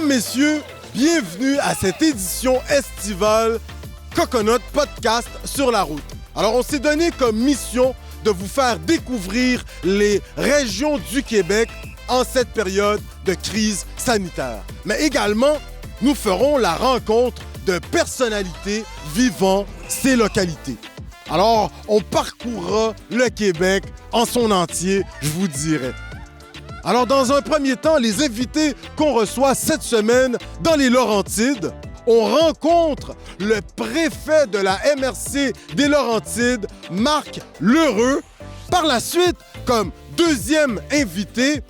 Mesdames, messieurs, bienvenue à cette édition estivale Coconut Podcast sur la route. Alors, on s'est donné comme mission de vous faire découvrir les régions du Québec en cette période de crise sanitaire. Mais également, nous ferons la rencontre de personnalités vivant ces localités. Alors, on parcourra le Québec en son entier, je vous dirais. Alors, dans un premier temps, les invités qu'on reçoit cette semaine dans les Laurentides, on rencontre le préfet de la MRC des Laurentides, Marc L'Heureux. Par la suite, comme deuxième invité,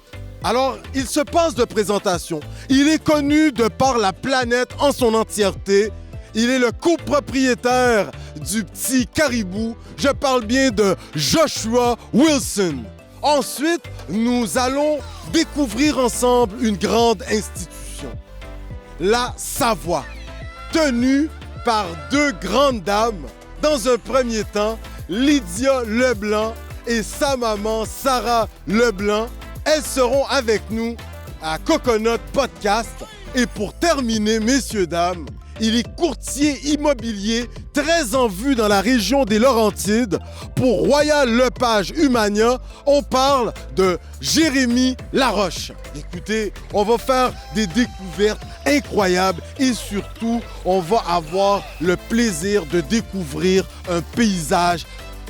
alors, il se passe de présentation. Il est connu de par la planète en son entièreté. Il est le copropriétaire du Petit Caribou. Je parle bien de Joshua Wilson. Ensuite, nous allons découvrir ensemble une grande institution, la Savoie, tenue par deux grandes dames. Dans un premier temps, Lydia Leblanc et sa maman Sarah Leblanc. Elles seront avec nous à Coconut Podcast. Et pour terminer, messieurs, dames, il est courtier immobilier très en vue dans la région des Laurentides. Pour Royal Lepage Humania, on parle de Jérémy Laroche. Écoutez, on va faire des découvertes incroyables et surtout, on va avoir le plaisir de découvrir un paysage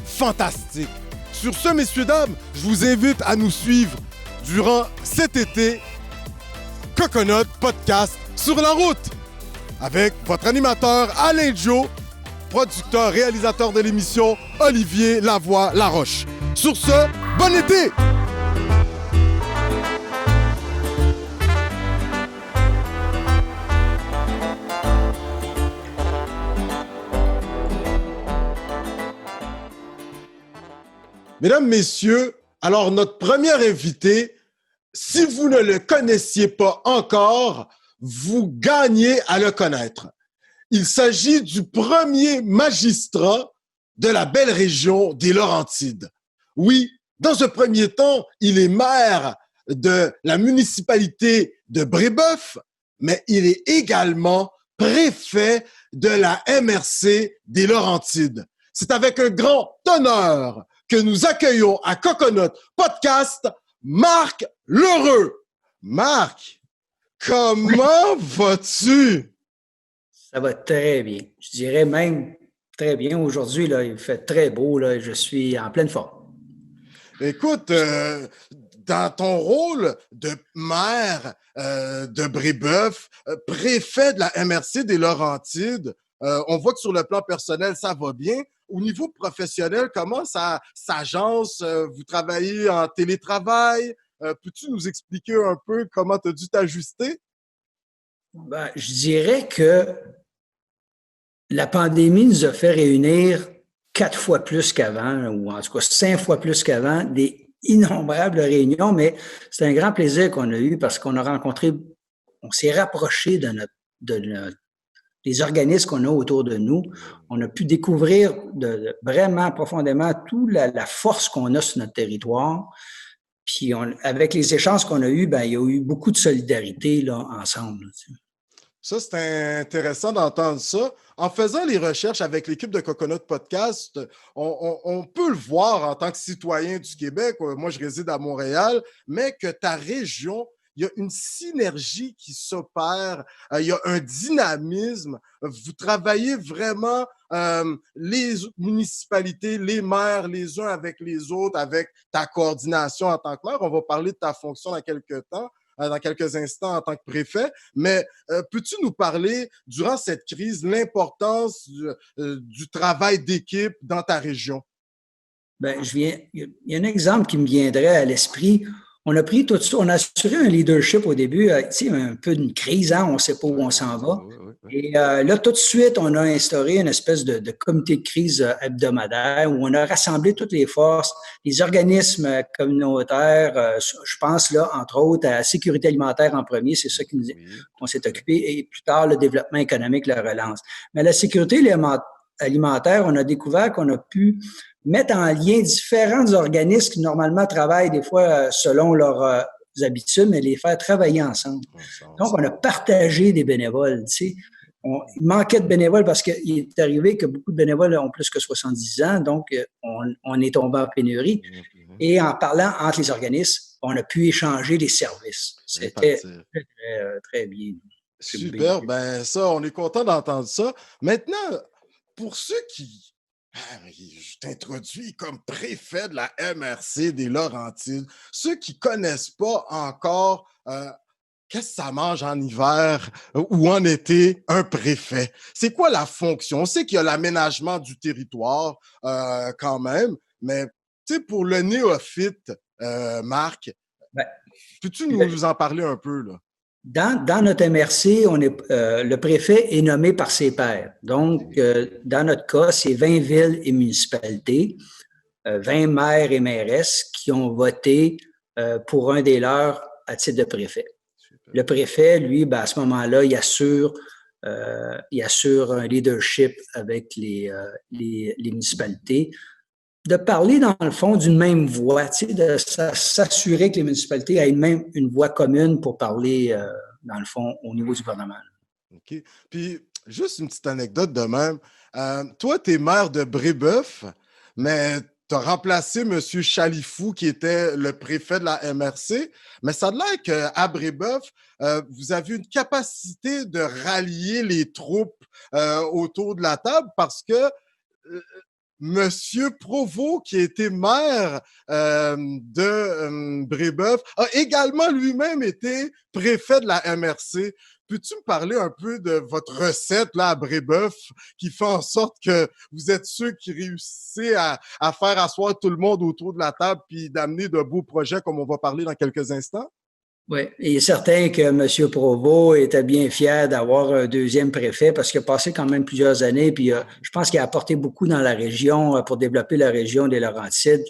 fantastique. Sur ce, messieurs, dames, je vous invite à nous suivre durant cet été, Coconut Podcast sur la route, avec votre animateur Alain Joe, producteur, réalisateur de l'émission Olivier Lavoie-Laroche. Sur ce, bon été! Mesdames, messieurs, alors notre premier invité, si vous ne le connaissiez pas encore, vous gagnez à le connaître. Il s'agit du premier magistrat de la belle région des Laurentides. Oui, dans un premier temps, il est maire de la municipalité de Brébeuf, mais il est également préfet de la MRC des Laurentides. C'est avec un grand honneur que nous accueillons à Coconut Podcast Marc L'Heureux. Marc, comment vas-tu? Ça va très bien. Je dirais même très bien. Aujourd'hui, là, il fait très beau. Là, je suis en pleine forme. Écoute, dans ton rôle de maire de Brébeuf, préfet de la MRC des Laurentides, on voit que sur le plan personnel, ça va bien. Au niveau professionnel, comment ça s'agence? Vous travaillez en télétravail? Peux-tu nous expliquer un peu comment tu as dû t'ajuster? Ben, je dirais que la pandémie nous a fait réunir 4 fois plus qu'avant, ou en tout cas 5 fois plus qu'avant, des innombrables réunions, mais c'est un grand plaisir qu'on a eu parce qu'on a rencontré, on s'est rapproché des organismes qu'on a autour de nous. On a pu découvrir vraiment profondément toute la force qu'on a sur notre territoire. Puis avec les échanges qu'on a eus, ben, il y a eu beaucoup de solidarité là, ensemble. Ça, c'est intéressant d'entendre ça. En faisant les recherches avec l'équipe de Coconut Podcast, on peut le voir en tant que citoyen du Québec. Moi, je réside à Montréal, mais que ta région, il y a une synergie qui s'opère, il y a un dynamisme. Vous travaillez vraiment les municipalités, les maires, les uns avec les autres, avec ta coordination en tant que maire. On va parler de ta fonction dans quelques instants en tant que préfet. Mais peux-tu nous parler, durant cette crise, l'importance du travail d'équipe dans ta région? Ben, il y a un exemple qui me viendrait à l'esprit. On a pris tout ça, on a assuré un leadership au début, tu sais, un peu d'une crise, hein, on ne sait pas où on s'en va. Et là, tout de suite, on a instauré une espèce de comité de crise hebdomadaire où on a rassemblé toutes les forces, les organismes communautaires, je pense là, entre autres, à la sécurité alimentaire en premier, c'est ça qu'on s'est occupé, et plus tard, le développement économique, la relance. Mais la sécurité alimentaire, on a découvert qu'on a pu mettre en lien différents organismes qui normalement travaillent des fois selon leur habitudes, mais les faire travailler ensemble. Donc, on a partagé des bénévoles, tu sais. Il manquait de bénévoles parce qu'il est arrivé que beaucoup de bénévoles ont plus que 70 ans, donc on est tombé en pénurie. Et en parlant entre les organismes, on a pu échanger les services. C'était très bien. Super, ben ça, on est content d'entendre ça. Maintenant, pour ceux qui... Je t'introduis comme préfet de la MRC des Laurentides. Ceux qui ne connaissent pas encore qu'est-ce que ça mange en hiver ou en été, un préfet? C'est quoi la fonction? On sait qu'il y a l'aménagement du territoire quand même, mais pour le néophyte, Marc, peux-tu nous en parler un peu, là? Dans notre MRC, le préfet est nommé par ses pairs. Donc, dans notre cas, c'est 20 villes et municipalités, 20 maires et mairesses qui ont voté pour un des leurs à titre de préfet. Super. Le préfet, lui, à ce moment-là, il assure un leadership avec les municipalités, de parler, dans le fond, d'une même voix, de s'assurer que les municipalités aient même une voix commune pour parler, dans le fond, au niveau du gouvernement. OK. Puis, juste une petite anecdote de même. Toi, tu es maire de Brébeuf, mais tu as remplacé M. Chalifou, qui était le préfet de la MRC. Mais ça a l'air qu'à Brébeuf, vous avez une capacité de rallier les troupes autour de la table parce que Monsieur Provost, qui a été maire de Brébeuf, a également lui-même été préfet de la MRC. Peux-tu me parler un peu de votre recette là, à Brébeuf qui fait en sorte que vous êtes ceux qui réussissent à faire asseoir tout le monde autour de la table puis d'amener de beaux projets comme on va parler dans quelques instants? Oui, il est certain que M. Provost était bien fier d'avoir un deuxième préfet parce qu'il a passé quand même plusieurs années, puis je pense qu'il a apporté beaucoup dans la région pour développer la région des Laurentides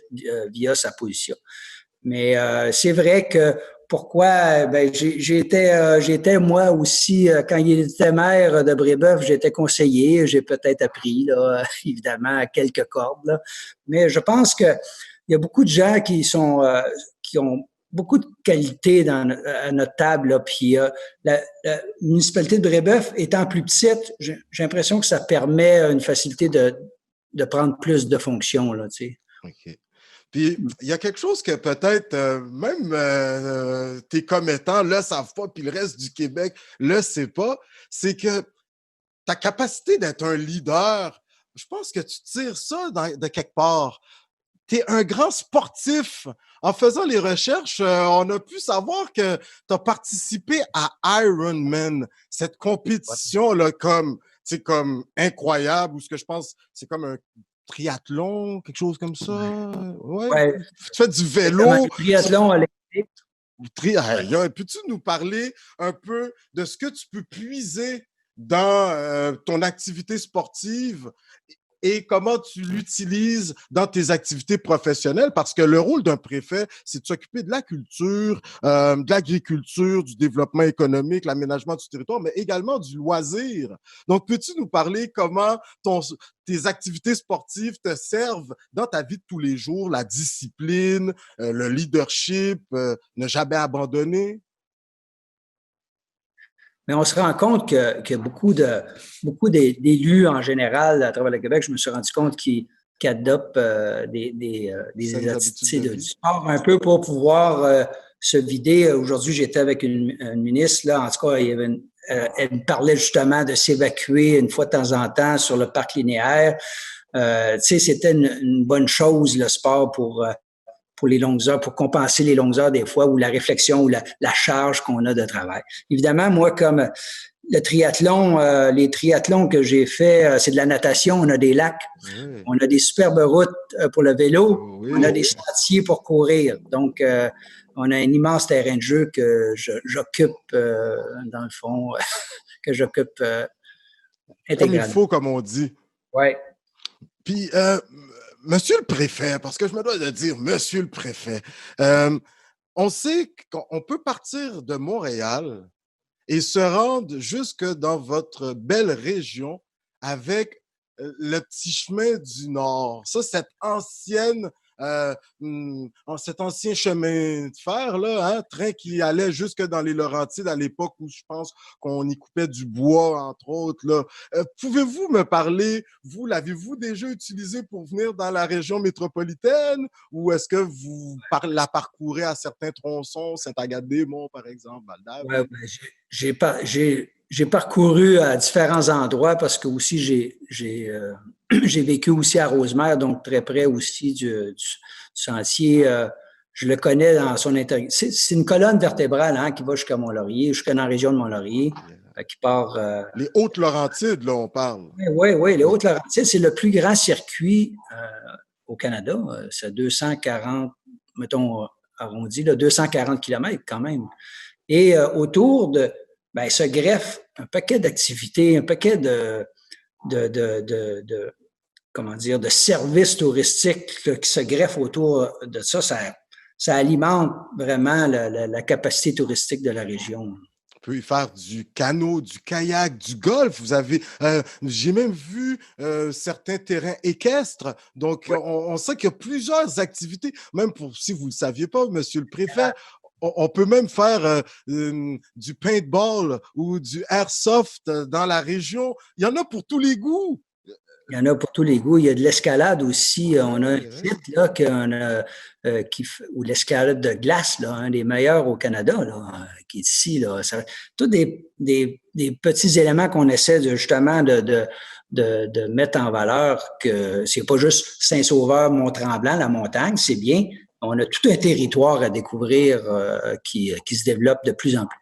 via sa position. Mais c'est vrai que pourquoi, j'étais moi aussi, quand il était maire de Brébeuf, j'étais conseiller, j'ai peut-être appris, là, évidemment, quelques cordes, là. Mais je pense qu'il y a beaucoup de gens qui ont beaucoup de qualité à notre table. Là. Puis la municipalité de Brébeuf étant plus petite, j'ai l'impression que ça permet une facilité de prendre plus de fonctions. Là, tu sais. OK. Puis, il y a quelque chose que peut-être même tes commettants le savent pas, puis le reste du Québec le sait pas, c'est que ta capacité d'être un leader, je pense que tu tires ça de quelque part. Tu es un grand sportif. En faisant les recherches, on a pu savoir que tu as participé à Ironman, cette compétition-là comme incroyable, ou ce que je pense, c'est comme un triathlon, quelque chose comme ça. Ouais. Tu fais du vélo. Triathlon à l'équipe. Peux-tu nous parler un peu de ce que tu peux puiser dans ton activité sportive et comment tu l'utilises dans tes activités professionnelles? Parce que le rôle d'un préfet, c'est de s'occuper de la culture, de l'agriculture, du développement économique, l'aménagement du territoire, mais également du loisir. Donc, peux-tu nous parler comment tes activités sportives te servent dans ta vie de tous les jours, la discipline, le leadership, ne jamais abandonner? Mais on se rend compte que beaucoup d'élus en général à travers le Québec, je me suis rendu compte qu'ils adoptent des attitudes du sport un peu pour pouvoir se vider. Aujourd'hui, j'étais avec une ministre, là, en tout cas, elle me parlait justement de s'évacuer une fois de temps en temps sur le parc linéaire. C'était une bonne chose, le sport, pour les longues heures, pour compenser les longues heures des fois, ou la réflexion, ou la charge qu'on a de travail. Évidemment, moi, comme le triathlon, les triathlons que j'ai fait, c'est de la natation, on a des lacs, on a des superbes routes pour le vélo, on a des sentiers pour courir. Donc, on a un immense terrain de jeu que j'occupe, dans le fond, que j'occupe intégralement. Comme il faut, comme on dit. Oui. Puis, Monsieur le préfet, parce que je me dois de dire Monsieur le préfet, on sait qu'on peut partir de Montréal et se rendre jusque dans votre belle région avec le petit chemin du Nord. Ça, cette ancienne cet ancien chemin de fer, là, hein, train qui allait jusque dans les Laurentides à l'époque où je pense qu'on y coupait du bois, entre autres. Là. Pouvez-vous me parler, vous, l'avez-vous déjà utilisé pour venir dans la région métropolitaine ou est-ce que vous la parcourez à certains tronçons, Saint-Agathe-des-Monts, par exemple, Val-d'Ave? Ouais, j'ai parcouru à différents endroits parce que aussi j'ai vécu aussi à Rosemère, donc très près aussi du sentier. Je le connais dans son intégrité. C'est une colonne vertébrale hein, qui va jusqu'à Mont-Laurier, jusqu'à dans la région de Mont-Laurier, qui part. Les Hautes-Laurentides, là, on parle. Oui, les Hautes-Laurentides, c'est le plus grand circuit au Canada. C'est 240, mettons, arrondi, là, 240 kilomètres quand même. Et autour se greffe un paquet d'activités, un paquet de services touristiques là, qui se greffent autour de ça. Ça alimente vraiment la capacité touristique de la région. On peut y faire du canot, du kayak, du golf. Vous avez, j'ai même vu certains terrains équestres. Donc, Oui. on sait qu'il y a plusieurs activités. Même pour, si vous ne le saviez pas, Monsieur le Préfet, on peut même faire du paintball ou du airsoft dans la région. Il y en a pour tous les goûts. Il y en a pour tous les goûts. Il y a de l'escalade aussi. On a un site là, où l'escalade de glace, là, un des meilleurs au Canada, là, qui est ici. Là. Tous des petits éléments qu'on essaie justement de mettre en valeur, que c'est pas juste Saint-Sauveur, Mont-Tremblant, la montagne, c'est bien. On a tout un territoire à découvrir qui se développe de plus en plus.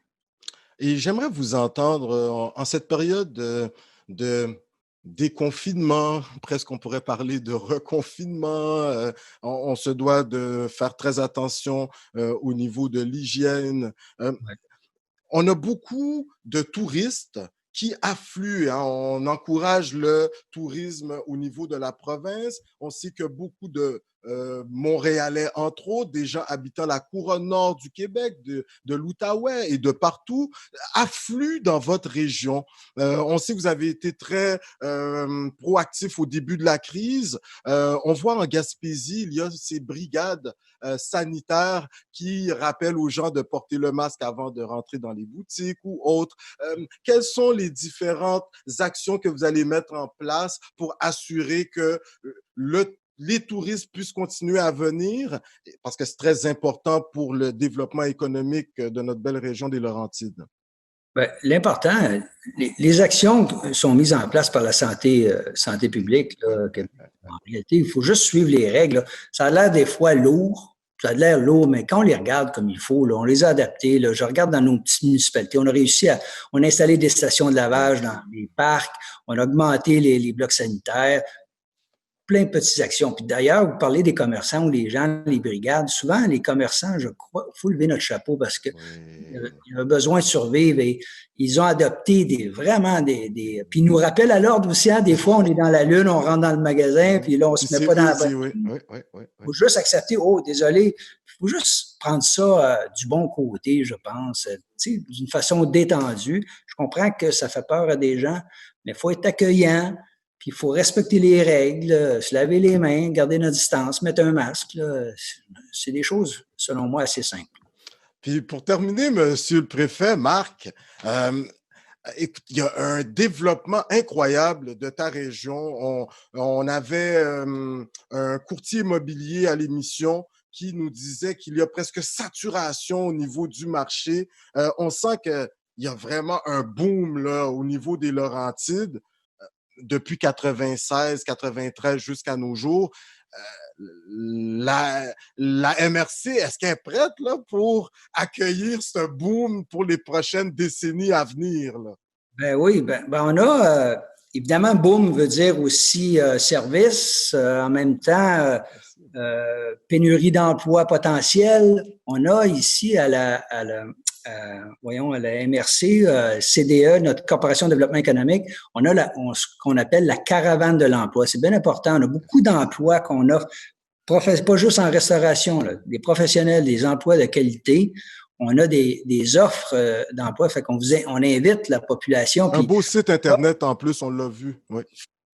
Et j'aimerais vous entendre en cette période de déconfinement, presque on pourrait parler de reconfinement. On se doit de faire très attention au niveau de l'hygiène. Ouais. On a beaucoup de touristes qui affluent. Hein. On encourage le tourisme au niveau de la province. On sait que beaucoup de Montréalais, entre autres, des gens habitant la couronne nord du Québec, de l'Outaouais et de partout, affluent dans votre région. On sait que vous avez été très proactif au début de la crise. On voit en Gaspésie, il y a ces brigades sanitaires qui rappellent aux gens de porter le masque avant de rentrer dans les boutiques ou autres. Quelles sont les différentes actions que vous allez mettre en place pour assurer que les touristes puissent continuer à venir, parce que c'est très important pour le développement économique de notre belle région des Laurentides? Bien, l'important, les actions sont mises en place par la santé publique. Là, en réalité, il faut juste suivre les règles. Là. Ça a l'air des fois lourd, ça a l'air lourd, mais quand on les regarde comme il faut, là, on les a adaptés. Là, je regarde dans nos petites municipalités, on a installé des stations de lavage dans les parcs, on a augmenté les blocs sanitaires, plein de petites actions. Puis d'ailleurs, vous parlez des commerçants ou des gens, les brigades. Souvent, les commerçants, je crois, il faut lever notre chapeau parce qu'ils ont besoin de survivre et ils ont adopté vraiment des puis ils nous rappellent à l'ordre aussi, hein, des fois, on est dans la lune, on rentre dans le magasin, puis là, on se met pas dans la bonne. Il faut juste accepter, désolé, il faut juste prendre ça du bon côté, je pense, d'une façon détendue. Je comprends que ça fait peur à des gens, mais il faut être accueillant. Puis il faut respecter les règles, se laver les mains, garder notre distance, mettre un masque. Là. C'est des choses, selon moi, assez simples. Puis pour terminer, Monsieur le Préfet, Marc, écoute, il y a un développement incroyable de ta région. On avait un courtier immobilier à l'émission qui nous disait qu'il y a presque saturation au niveau du marché. On sent qu'il y a vraiment un boom là, au niveau des Laurentides. Depuis 96, 93 jusqu'à nos jours, la MRC, est-ce qu'elle est prête là, pour accueillir ce boom pour les prochaines décennies à venir? Là? Ben oui, on a, évidemment, boom veut dire aussi service, en même temps, pénurie d'emplois potentiels. On a ici à la MRC, CDE, notre Corporation de développement économique, on a ce qu'on appelle la caravane de l'emploi. C'est bien important. On a beaucoup d'emplois qu'on offre, pas juste en restauration, là, des professionnels, des emplois de qualité. On a des offres d'emploi. Fait qu'on on invite la population. Un beau site Internet en plus, on l'a vu. Oui.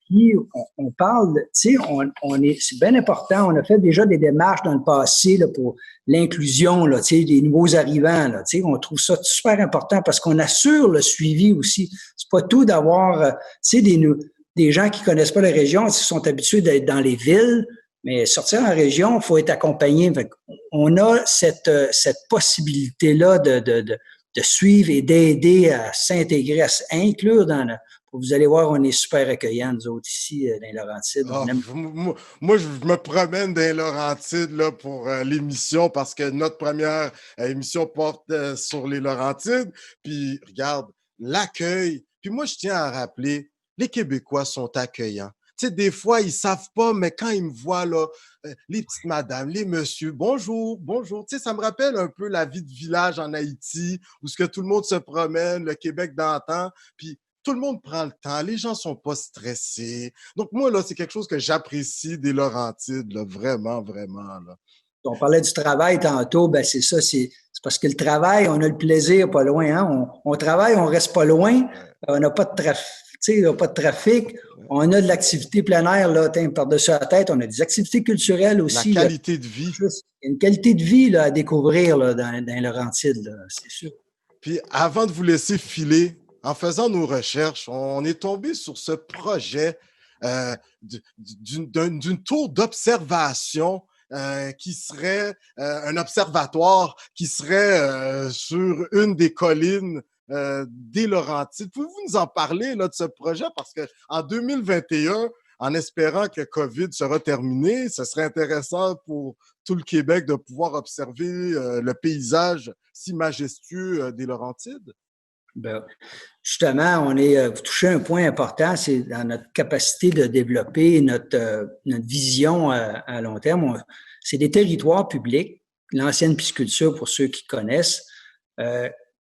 Puis, on parle, tu sais, c'est bien important. On a fait déjà des démarches dans le passé là, pour l'inclusion, là, tu sais, des nouveaux arrivants. Là, tu sais, on trouve ça super important parce qu'on assure le suivi aussi. C'est pas tout d'avoir, tu sais, des gens qui connaissent pas la région, qui sont habitués d'être dans les villes, mais sortir en région, il faut être accompagné. Fait on a cette possibilité-là de suivre et d'aider à s'intégrer, à s'inclure dans le. Vous allez voir, on est super accueillants, nous autres, ici, dans les Laurentides. Oh, moi, je me promène dans les Laurentides là, pour l'émission parce que notre première émission porte sur les Laurentides. Puis, regarde, l'accueil. Puis moi, je tiens à rappeler, les Québécois sont accueillants. Tu sais, des fois, ils savent pas, mais quand ils me voient, là, les petites madames, les messieurs, bonjour, bonjour. Tu sais, ça me rappelle un peu la vie de village en Haïti où ce que tout le monde se promène, le Québec d'antan. Puis, tout le monde prend le temps, les gens sont pas stressés. Donc, moi, là, c'est quelque chose que j'apprécie des Laurentides, là, vraiment, vraiment. Là. On parlait du travail tantôt, ben c'est ça, c'est parce que le travail, on a le plaisir pas loin. Hein? On travaille, on reste pas loin, on n'a pas de trafic, on a de l'activité plein air, là, par-dessus la tête, on a des activités culturelles aussi. La qualité de vie. Il y a une qualité de vie là, à découvrir là, dans les Laurentides, là, c'est sûr. Puis, avant de vous laisser filer, en faisant nos recherches, on est tombé sur ce projet d'une tour d'observation qui serait un observatoire qui serait sur une des collines des Laurentides. Pouvez-vous nous en parler là, de ce projet? Parce qu'en 2021, en espérant que COVID sera terminé, ce serait intéressant pour tout le Québec de pouvoir observer le paysage si majestueux des Laurentides. Ben, justement, vous touchez un point important, c'est dans notre capacité de développer notre vision à long terme. C'est des territoires publics, l'ancienne pisciculture pour ceux qui connaissent,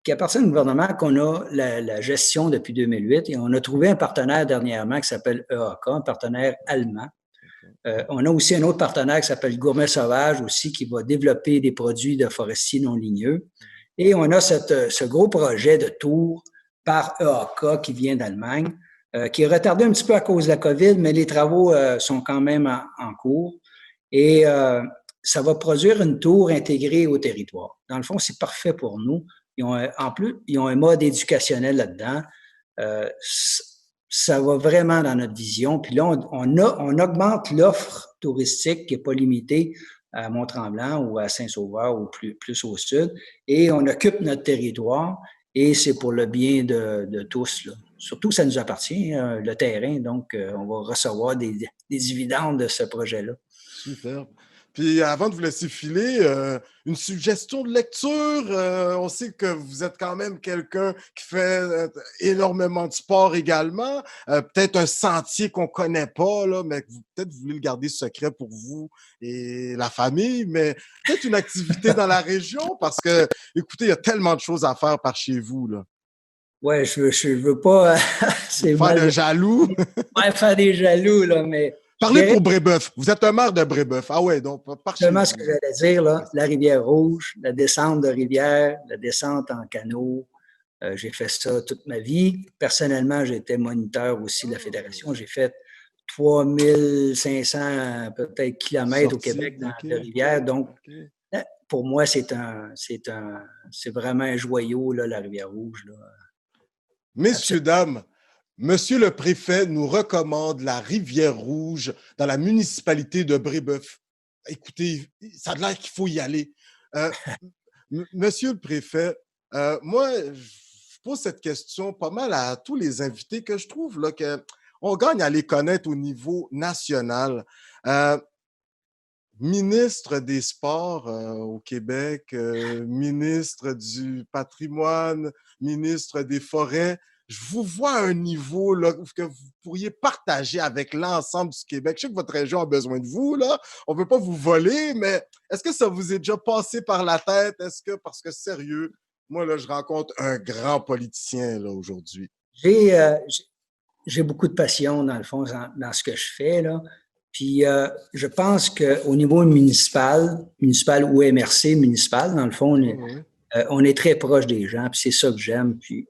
qui appartiennent au gouvernement qu'on a la gestion depuis 2008 et on a trouvé un partenaire dernièrement qui s'appelle EAK, un partenaire allemand. On a aussi un autre partenaire qui s'appelle Gourmet Sauvage aussi qui va développer des produits de forestiers non ligneux. Et on a ce gros projet de tour par EAK qui vient d'Allemagne, qui est retardé un petit peu à cause de la COVID, mais les travaux sont quand même en cours. Et ça va produire une tour intégrée au territoire. Dans le fond, c'est parfait pour nous. En plus, ils ont un mode éducationnel là-dedans. Ça va vraiment dans notre vision. Puis là, on augmente l'offre touristique qui n'est pas limitée à Mont-Tremblant ou à Saint-Sauveur ou plus au sud. Et on occupe notre territoire et c'est pour le bien de tous. Là. Surtout, ça nous appartient, le terrain. Donc, on va recevoir des dividendes de ce projet-là. Super. Puis avant de vous laisser filer, une suggestion de lecture. On sait que vous êtes quand même quelqu'un qui fait énormément de sport également. Peut-être un sentier qu'on ne connaît pas, là, mais que peut-être vous voulez le garder secret pour vous et la famille, mais peut-être une activité dans la région parce que, écoutez, il y a tellement de choses à faire par chez vous. Là. Ouais, je veux pas faire des jaloux. Ouais, faire des jaloux, là, mais. Parlez pour Brébeuf. Vous êtes un maire de Brébeuf. Ah ouais, donc par chez vous. Ce que j'allais dire, là, la rivière Rouge, la descente de rivière, la descente en canot. J'ai fait ça toute ma vie. Personnellement, j'étais moniteur aussi de la Fédération. J'ai fait 3500 peut-être kilomètres au Québec dans la rivière. Donc, pour moi, c'est vraiment un joyau, là, la rivière Rouge. Là. Messieurs, dames, Monsieur le préfet nous recommande la rivière Rouge dans la municipalité de Brébeuf. Écoutez, ça a l'air qu'il faut y aller. Monsieur le préfet, moi, je pose cette question pas mal à tous les invités que je trouve là, qu'on gagne à les connaître au niveau national. Ministre des Sports au Québec, ministre du patrimoine, ministre des Forêts, je vous vois à un niveau là, que vous pourriez partager avec l'ensemble du Québec. Je sais que votre région a besoin de vous, là. On ne veut pas vous voler, mais est-ce que ça vous est déjà passé par la tête? Est-ce que, parce que sérieux, moi, là, je rencontre un grand politicien là, aujourd'hui. J'ai beaucoup de passion, dans le fond, dans ce que je fais, là. Puis, je pense qu'au niveau municipal ou MRC municipal, dans le fond, on est très proche des gens, puis c'est ça que j'aime, puis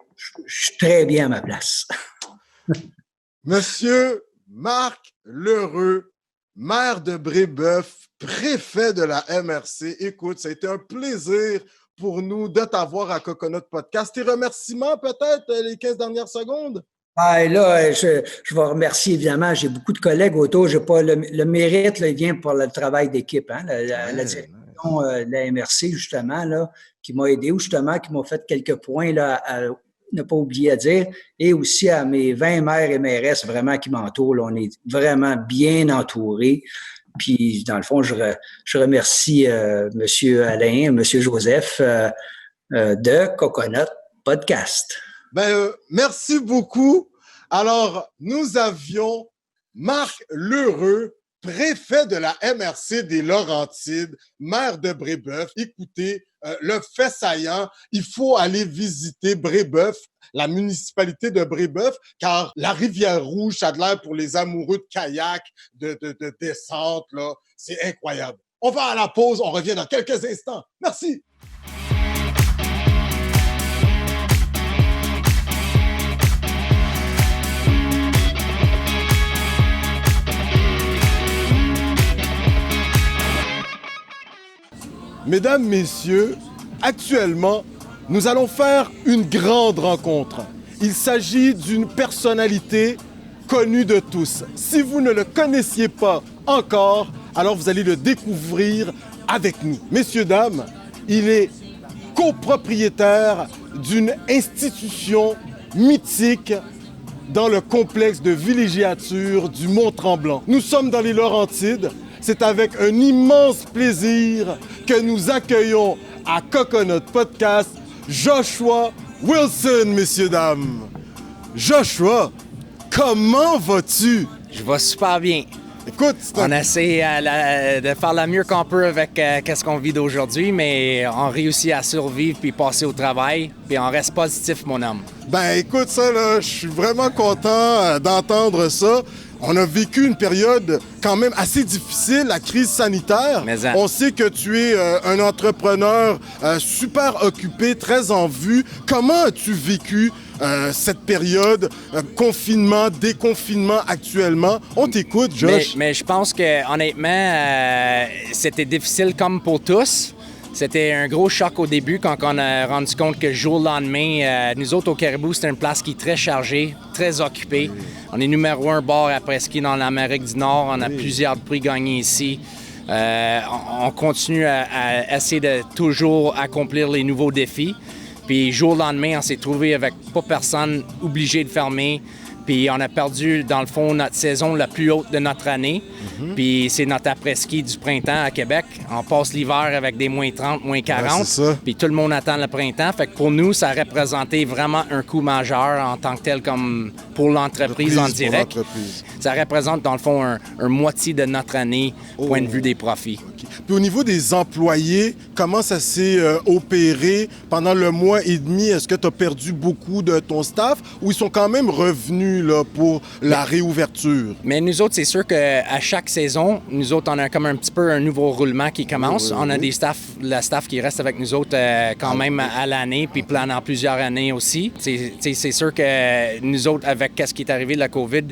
je suis très bien à ma place. Monsieur Marc L'Heureux, maire de Brébeuf, préfet de la MRC. Écoute, ça a été un plaisir pour nous de t'avoir à Coconut Podcast. Tes remerciements, peut-être, les 15 dernières secondes? Ah, là, je vais remercier, évidemment, j'ai beaucoup de collègues autour. J'ai pas le mérite, là, il vient pour le travail d'équipe, hein, la direction de la MRC, justement, là, qui m'a aidé, ou justement, qui m'a fait quelques points là, à ne pas oublier à dire, et aussi à mes 20 maires et mairesses vraiment qui m'entourent. Là, on est vraiment bien entourés. Puis, dans le fond, je remercie M. Alain, M. Joseph de Coconut Podcast. Merci beaucoup. Alors, nous avions Marc L'Heureux, préfet de la MRC des Laurentides, maire de Brébeuf. Écoutez, le fait saillant, il faut aller visiter Brébeuf, la municipalité de Brébeuf, car la rivière Rouge, ça a de l'air pour les amoureux de kayak, de descente, là. C'est incroyable. On va à la pause, on revient dans quelques instants. Merci. Mesdames, messieurs, actuellement, nous allons faire une grande rencontre. Il s'agit d'une personnalité connue de tous. Si vous ne le connaissiez pas encore, alors vous allez le découvrir avec nous. Messieurs, dames, il est copropriétaire d'une institution mythique dans le complexe de villégiature du Mont-Tremblant. Nous sommes dans les Laurentides. C'est avec un immense plaisir que nous accueillons à Coconut Podcast Joshua Wilson, messieurs, dames. Joshua, comment vas-tu? Je vais super bien. Écoute, on essaie de faire le mieux qu'on peut avec qu'est-ce qu'on vit d'aujourd'hui, mais on réussit à survivre puis passer au travail, puis on reste positif, mon homme. Écoute, ça, là, je suis vraiment content d'entendre ça. On a vécu une période quand même assez difficile, la crise sanitaire. On sait que tu es un entrepreneur super occupé, très en vue. Comment as-tu vécu cette période, confinement, déconfinement actuellement? On t'écoute, Josh. Mais je pense que honnêtement, c'était difficile comme pour tous. C'était un gros choc au début quand on a rendu compte que jour au lendemain, nous autres au Caribou, c'est une place qui est très chargée, très occupée. Oui. On est numéro 1 bar après-ski dans l'Amérique du Nord. On a plusieurs prix gagnés ici. On continue à essayer de toujours accomplir les nouveaux défis. Puis jour au lendemain, on s'est trouvé avec pas personne obligé de fermer. Puis on a perdu, dans le fond, notre saison la plus haute de notre année. Puis c'est notre après-ski du printemps à Québec. On passe l'hiver avec des moins 30, moins 40. Puis tout le monde attend le printemps. Fait que pour nous, ça a représenté vraiment un coût majeur en tant que tel comme pour l'entreprise en direct. Ça représente, dans le fond, un moitié de notre année, point de vue des profits. Okay. Puis au niveau des employés, comment ça s'est opéré pendant le mois et demi? Est-ce que tu as perdu beaucoup de ton staff ou ils sont quand même revenus là, pour la réouverture? Mais nous autres, c'est sûr qu'à chaque saison, nous autres, on a comme un petit peu un nouveau roulement qui commence. On a la staff qui reste avec nous autres quand même à l'année, puis pendant plusieurs années aussi. C'est sûr que nous autres, avec ce qui est arrivé de la COVID,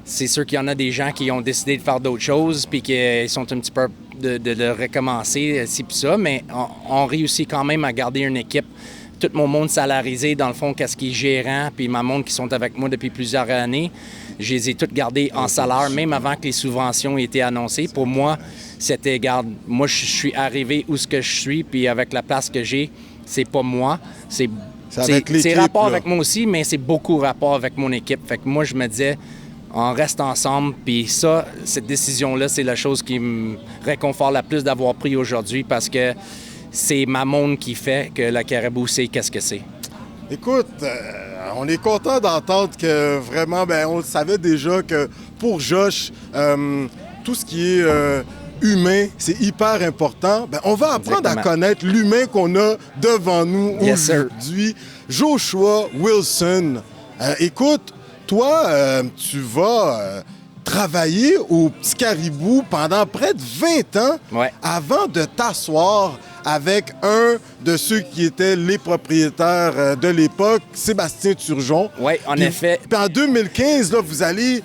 c'est sûr qu'il y en a des gens qui ont décidé de faire d'autres choses puis qui sont un petit peu de recommencer, ci puis ça, mais on réussit quand même à garder une équipe. Tout mon monde salarisé, dans le fond, qu'est-ce qui est gérant, puis ma monde qui sont avec moi depuis plusieurs années, je les ai tous gardés en salaire, même avant que les subventions aient été annoncées. Pour moi, c'était, garde, moi, je suis arrivé où ce que je suis, puis avec la place que j'ai, c'est pas moi, c'est rapport là. Avec moi aussi, mais c'est beaucoup rapport avec mon équipe. Fait que moi, je me disais, on reste ensemble, puis ça, cette décision-là, c'est la chose qui me réconforte la plus d'avoir pris aujourd'hui parce que c'est ma monde qui fait que le Caribou sait qu'est-ce que c'est. Écoute, on est content d'entendre que vraiment, on le savait déjà que pour Josh, tout ce qui est humain, c'est hyper important. On va apprendre à connaître l'humain qu'on a devant nous aujourd'hui. Joshua Wilson, écoute, toi, tu vas travailler au Petit Caribou pendant près de 20 ans avant de t'asseoir avec un de ceux qui étaient les propriétaires de l'époque, Sébastien Turgeon. Oui, en effet. Puis en 2015, là, vous allez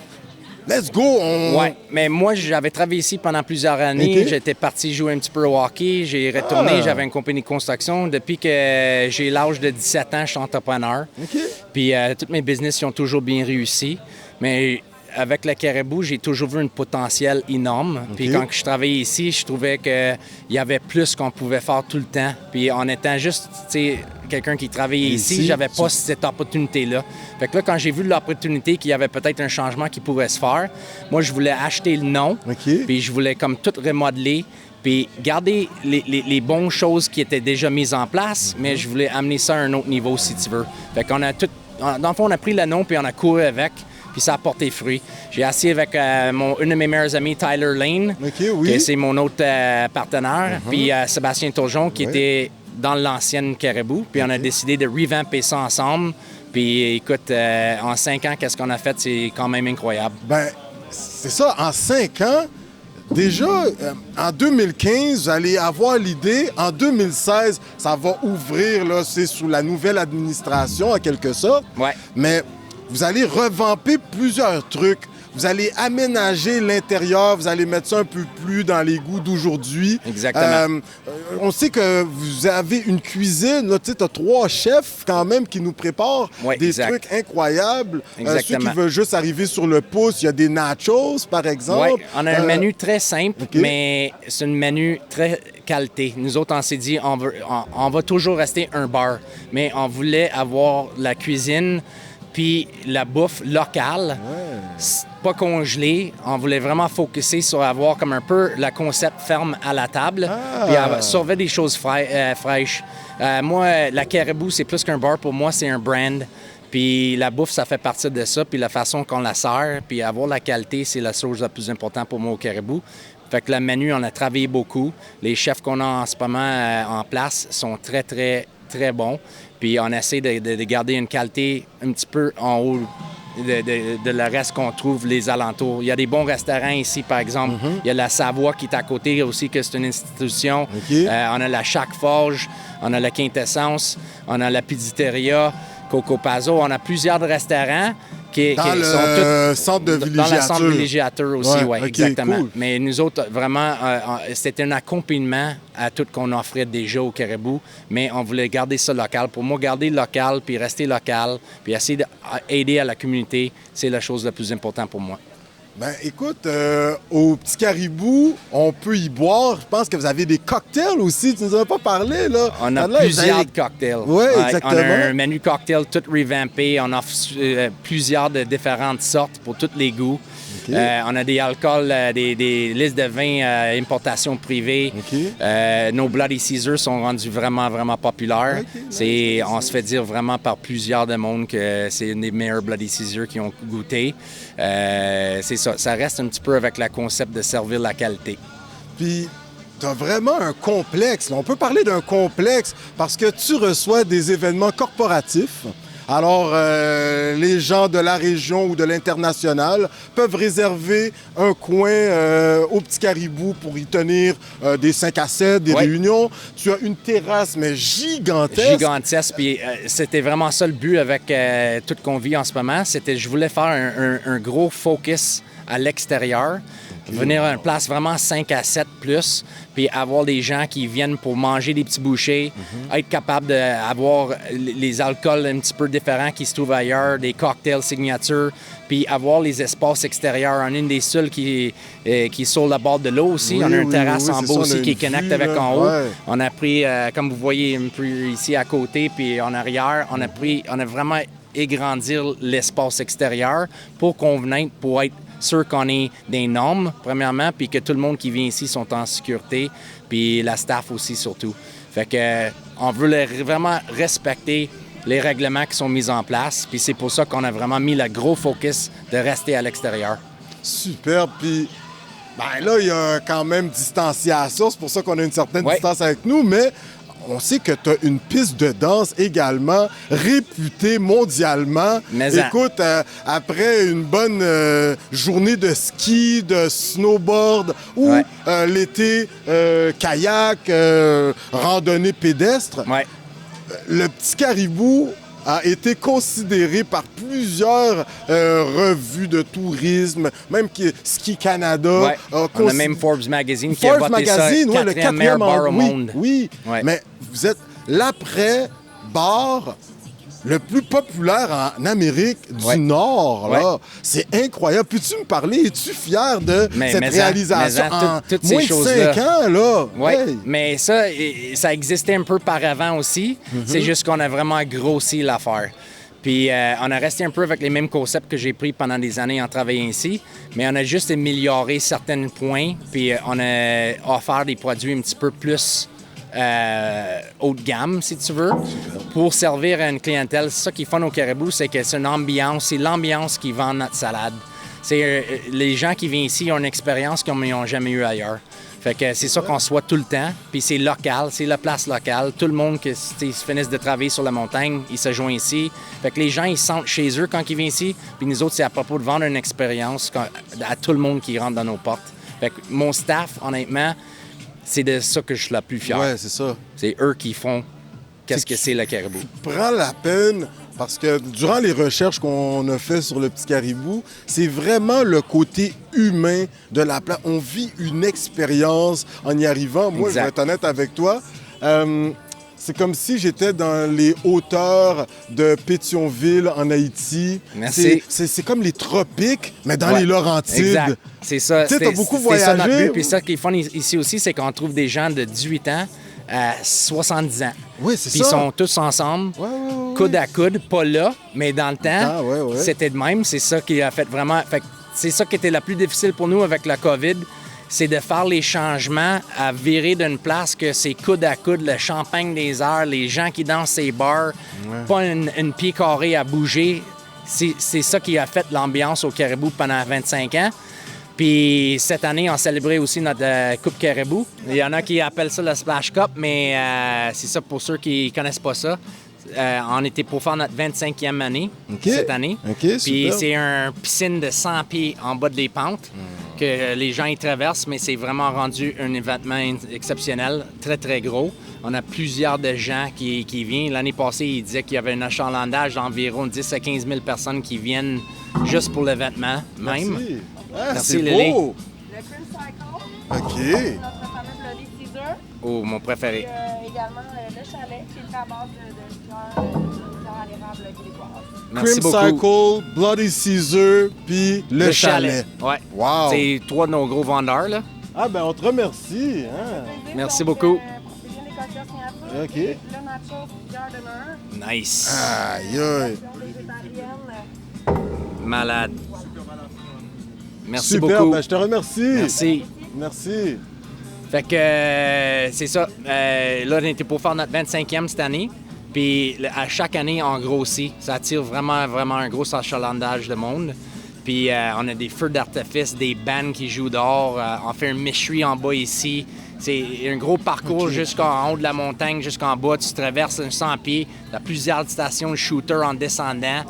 let's go! Ouais, mais moi, j'avais travaillé ici pendant plusieurs années. Ok. J'étais parti jouer un petit peu au hockey. J'ai retourné, j'avais une compagnie de construction. Depuis que j'ai l'âge de 17 ans, je suis entrepreneur. OK. Puis tous mes business ils ont toujours bien réussi. Mais avec le Caribou, j'ai toujours vu un potentiel énorme. Puis quand je travaillais ici, je trouvais qu'il y avait plus qu'on pouvait faire tout le temps. Puis en étant juste, tu sais, quelqu'un qui travaillait ici, j'avais pas cette opportunité-là. Fait que là, quand j'ai vu l'opportunité qu'il y avait peut-être un changement qui pourrait se faire, moi, je voulais acheter le nom. OK. Puis je voulais comme tout remodeler. Puis garder les bonnes choses qui étaient déjà mises en place, mais je voulais amener ça à un autre niveau, si tu veux. Fait qu'on a tout... Dans le fond, on a pris le nom, puis on a couru avec. Puis ça a porté fruit. J'ai assis avec une de mes meilleures amies, Tyler Lane, qui c'est mon autre partenaire, puis Sébastien Turgeon, qui était dans l'ancienne Caribou. Puis on a décidé de revamper ça ensemble. Puis écoute, en 5 ans, qu'est-ce qu'on a fait? C'est quand même incroyable. Ben, c'est ça, en 5 ans, déjà, en 2015, vous allez avoir l'idée. En 2016, ça va ouvrir, là, c'est sous la nouvelle administration, en quelque sorte. Ouais. Mais vous allez revamper plusieurs trucs. Vous allez aménager l'intérieur, vous allez mettre ça un peu plus dans les goûts d'aujourd'hui. Exactement. On sait que vous avez une cuisine, là, tu sais, t'as 3 chefs quand même qui nous préparent des trucs incroyables. Ceux qui veulent juste arriver sur le pouce, il y a des nachos, par exemple. Oui, on a un menu très simple, mais c'est un menu très qualité. Nous autres, on s'est dit, on va toujours rester un bar, mais on voulait avoir la cuisine puis la bouffe locale, pas congelée. On voulait vraiment focusser sur avoir comme un peu le concept ferme à la table, puis sauver des choses fraîches. Moi, la Caribou, c'est plus qu'un bar. Pour moi, c'est un brand. Puis la bouffe, ça fait partie de ça. Puis la façon qu'on la sert, puis avoir la qualité, c'est la chose la plus importante pour moi au Caribou. Fait que le menu, on a travaillé beaucoup. Les chefs qu'on a en ce moment en place sont très, très, très bons. Puis on essaie de garder une qualité un petit peu en haut de le reste qu'on trouve les alentours. Il y a des bons restaurants ici, par exemple. Il y a la Savoie qui est à côté aussi, que c'est une institution. On a la Chaque Forge, on a la Quintessence, on a la Pizzeria, Coco Pazzo. On a plusieurs restaurants qui dans le sont tous centre de villégiature. Dans le centre villégiature aussi, oui, exactement. Cool. Mais nous autres, vraiment, c'était un accompagnement à tout qu'on offrait déjà au Caribou, mais on voulait garder ça local. Pour moi, garder local, puis rester local, puis essayer d'aider à la communauté, c'est la chose la plus importante pour moi. Ben, écoute, au Petit Caribou, on peut y boire. Je pense que vous avez des cocktails aussi. Tu nous en as pas parlé, là. On a plusieurs cocktails. Oui, exactement. On a un menu cocktail tout revampé. On offre plusieurs de différentes sortes pour tous les goûts. On a des alcools, des listes de vins importation privée. Nos Bloody Caesar sont rendus vraiment, vraiment populaires. On se fait dire vraiment par plusieurs de monde que c'est une des meilleures Bloody Caesar qui ont goûté. C'est ça. Ça reste un petit peu avec le concept de servir la qualité. Puis, tu as vraiment un complexe. Là. On peut parler d'un complexe parce que tu reçois des événements corporatifs. Alors, les gens de la région ou de l'international peuvent réserver un coin au Petit Caribou pour y tenir des 5 à 7, des réunions. Tu as une terrasse, mais gigantesque. Gigantesque, puis c'était vraiment ça le but avec tout qu'on vit en ce moment. Je voulais faire un gros focus à l'extérieur. Venir à une place vraiment 5 à 7 plus, puis avoir des gens qui viennent pour manger des petits bouchées, être capable d'avoir les alcools un petit peu différents qui se trouvent ailleurs, des cocktails signature, puis avoir les espaces extérieurs. On a une des seules qui est sur le bord de l'eau aussi. On a une terrasse en bas aussi qui connecte avec en haut. On a pris, comme vous voyez un peu ici à côté, puis en arrière, on a vraiment agrandir l'espace extérieur pour convenir, pour être sûr qu'on ait des normes, premièrement, puis que tout le monde qui vient ici sont en sécurité, puis la staff aussi, surtout. Fait que on veut vraiment respecter les règlements qui sont mis en place, puis c'est pour ça qu'on a vraiment mis le gros focus de rester à l'extérieur. Super, puis ben là, il y a quand même distanciation, c'est pour ça qu'on a une certaine distance avec nous, mais on sait que tu as une piste de danse également réputée mondialement. Écoute, après une bonne journée de ski, de snowboard ou l'été, kayak, randonnée pédestre, le Petit Caribou a été considéré par plusieurs revues de tourisme, même Ski Canada. Ouais. On a même Forbes Magazine qui a voté ça le quatrième meilleur bar au oui, monde. Oui, Ouais. mais vous êtes l'après-bar le plus populaire en Amérique du Nord. Là. C'est incroyable. Peux-tu me parler? Es-tu fier de cette réalisation toutes moins ces de choses-là. 5 ans? Là. Oui, Hey. mais ça existait un peu par avant aussi. C'est juste qu'on a vraiment grossi l'affaire. Puis on a resté un peu avec les mêmes concepts que j'ai pris pendant des années en travaillant ici, mais on a juste amélioré certains points, puis on a offert des produits un petit peu plus haut de gamme, si tu veux, pour servir à une clientèle. C'est ça qui est fun au Caribou, c'est que c'est une ambiance, c'est l'ambiance qui vend notre salade. C'est les gens qui viennent ici ont une expérience qu'ils n'ont jamais eue ailleurs. Fait que c'est ça qu'on soit tout le temps, puis c'est local, c'est la place locale. Tout le monde qui finissent de travailler sur la montagne, ils se joignent ici. Fait que les gens, ils se sentent chez eux quand ils viennent ici, puis nous autres, c'est à propos de vendre une expérience à tout le monde qui rentre dans nos portes. Fait que mon staff, honnêtement, c'est de ça que je suis la plus fier. Ouais, c'est ça. C'est eux qui font qu'est-ce que c'est le Caribou. Prends la peine, parce que durant les recherches qu'on a fait sur le Petit Caribou, c'est vraiment le côté humain de la place. On vit une expérience en y arrivant. Moi, Exact. je vais être honnête avec toi. C'est comme si j'étais dans les hauteurs de Pétionville, en Haïti. Merci. C'est comme les tropiques, mais dans Ouais, les Laurentides. Exact. C'est ça. Tu sais, t'as beaucoup C'est ça notre voyagé. but. Puis ça qui est fun ici aussi, c'est qu'on trouve des gens de 18 ans à 70 ans. Oui, c'est Puis ça. ils sont tous ensemble, Ouais, ouais, ouais. coude à coude, pas là, mais dans le temps, Ah, ouais, ouais. c'était de même. C'est ça qui a fait vraiment... Fait que c'est ça qui était la plus difficile pour nous avec la COVID, c'est de faire les changements à virer d'une place que c'est coude à coude, le champagne des heures, les gens qui dansent ces bars, pas une pied carré à bouger. C'est ça qui a fait l'ambiance au Caribou pendant 25 ans. Puis cette année, on célébrait aussi notre Coupe Caribou. Il y en a qui appellent ça le Splash Cup, mais c'est ça pour ceux qui ne connaissent pas ça. On était pour faire notre 25e année cette année. OK, Puis super. c'est une piscine de 100 pieds en bas des pentes que les gens y traversent, mais c'est vraiment rendu un événement exceptionnel, très, très gros. On a plusieurs de gens qui viennent. L'année passée, ils disaient qu'il y avait un achalandage d'environ 10 à 15 000 personnes qui viennent juste pour l'événement même. Merci. Ah, Merci, c'est Lily. beau. Le Cream Cycle, OK. notre fameux Bloody Caesar, Oh, mon préféré. et également le chalet, qui est fait à base de bière à l'érable québécoise. Merci Cream beaucoup. Cycle, Bloody Caesar, puis le chalet. Ouais. Wow. C'est trois de nos gros vendeurs, là. Ah, ben on te remercie. Hein? Merci beaucoup. Pour cuisiner des cocktails signature, OK. le nacho, bière de meur, Nice. Aïe, aïe. version végétarienne. Malade. Merci Super, beaucoup. ben, je te remercie. Merci. Merci. Fait que c'est ça. Là, on était pour faire notre 25e cette année. Puis à chaque année, on grossit. Ça attire vraiment, vraiment un gros achalandage de monde. Puis on a des feux d'artifice, des bands qui jouent dehors. On fait un méchoui en bas ici. C'est un gros parcours jusqu'en haut de la montagne, jusqu'en bas. Tu traverses un 100 pieds. Tu as plusieurs stations de shooter en descendant.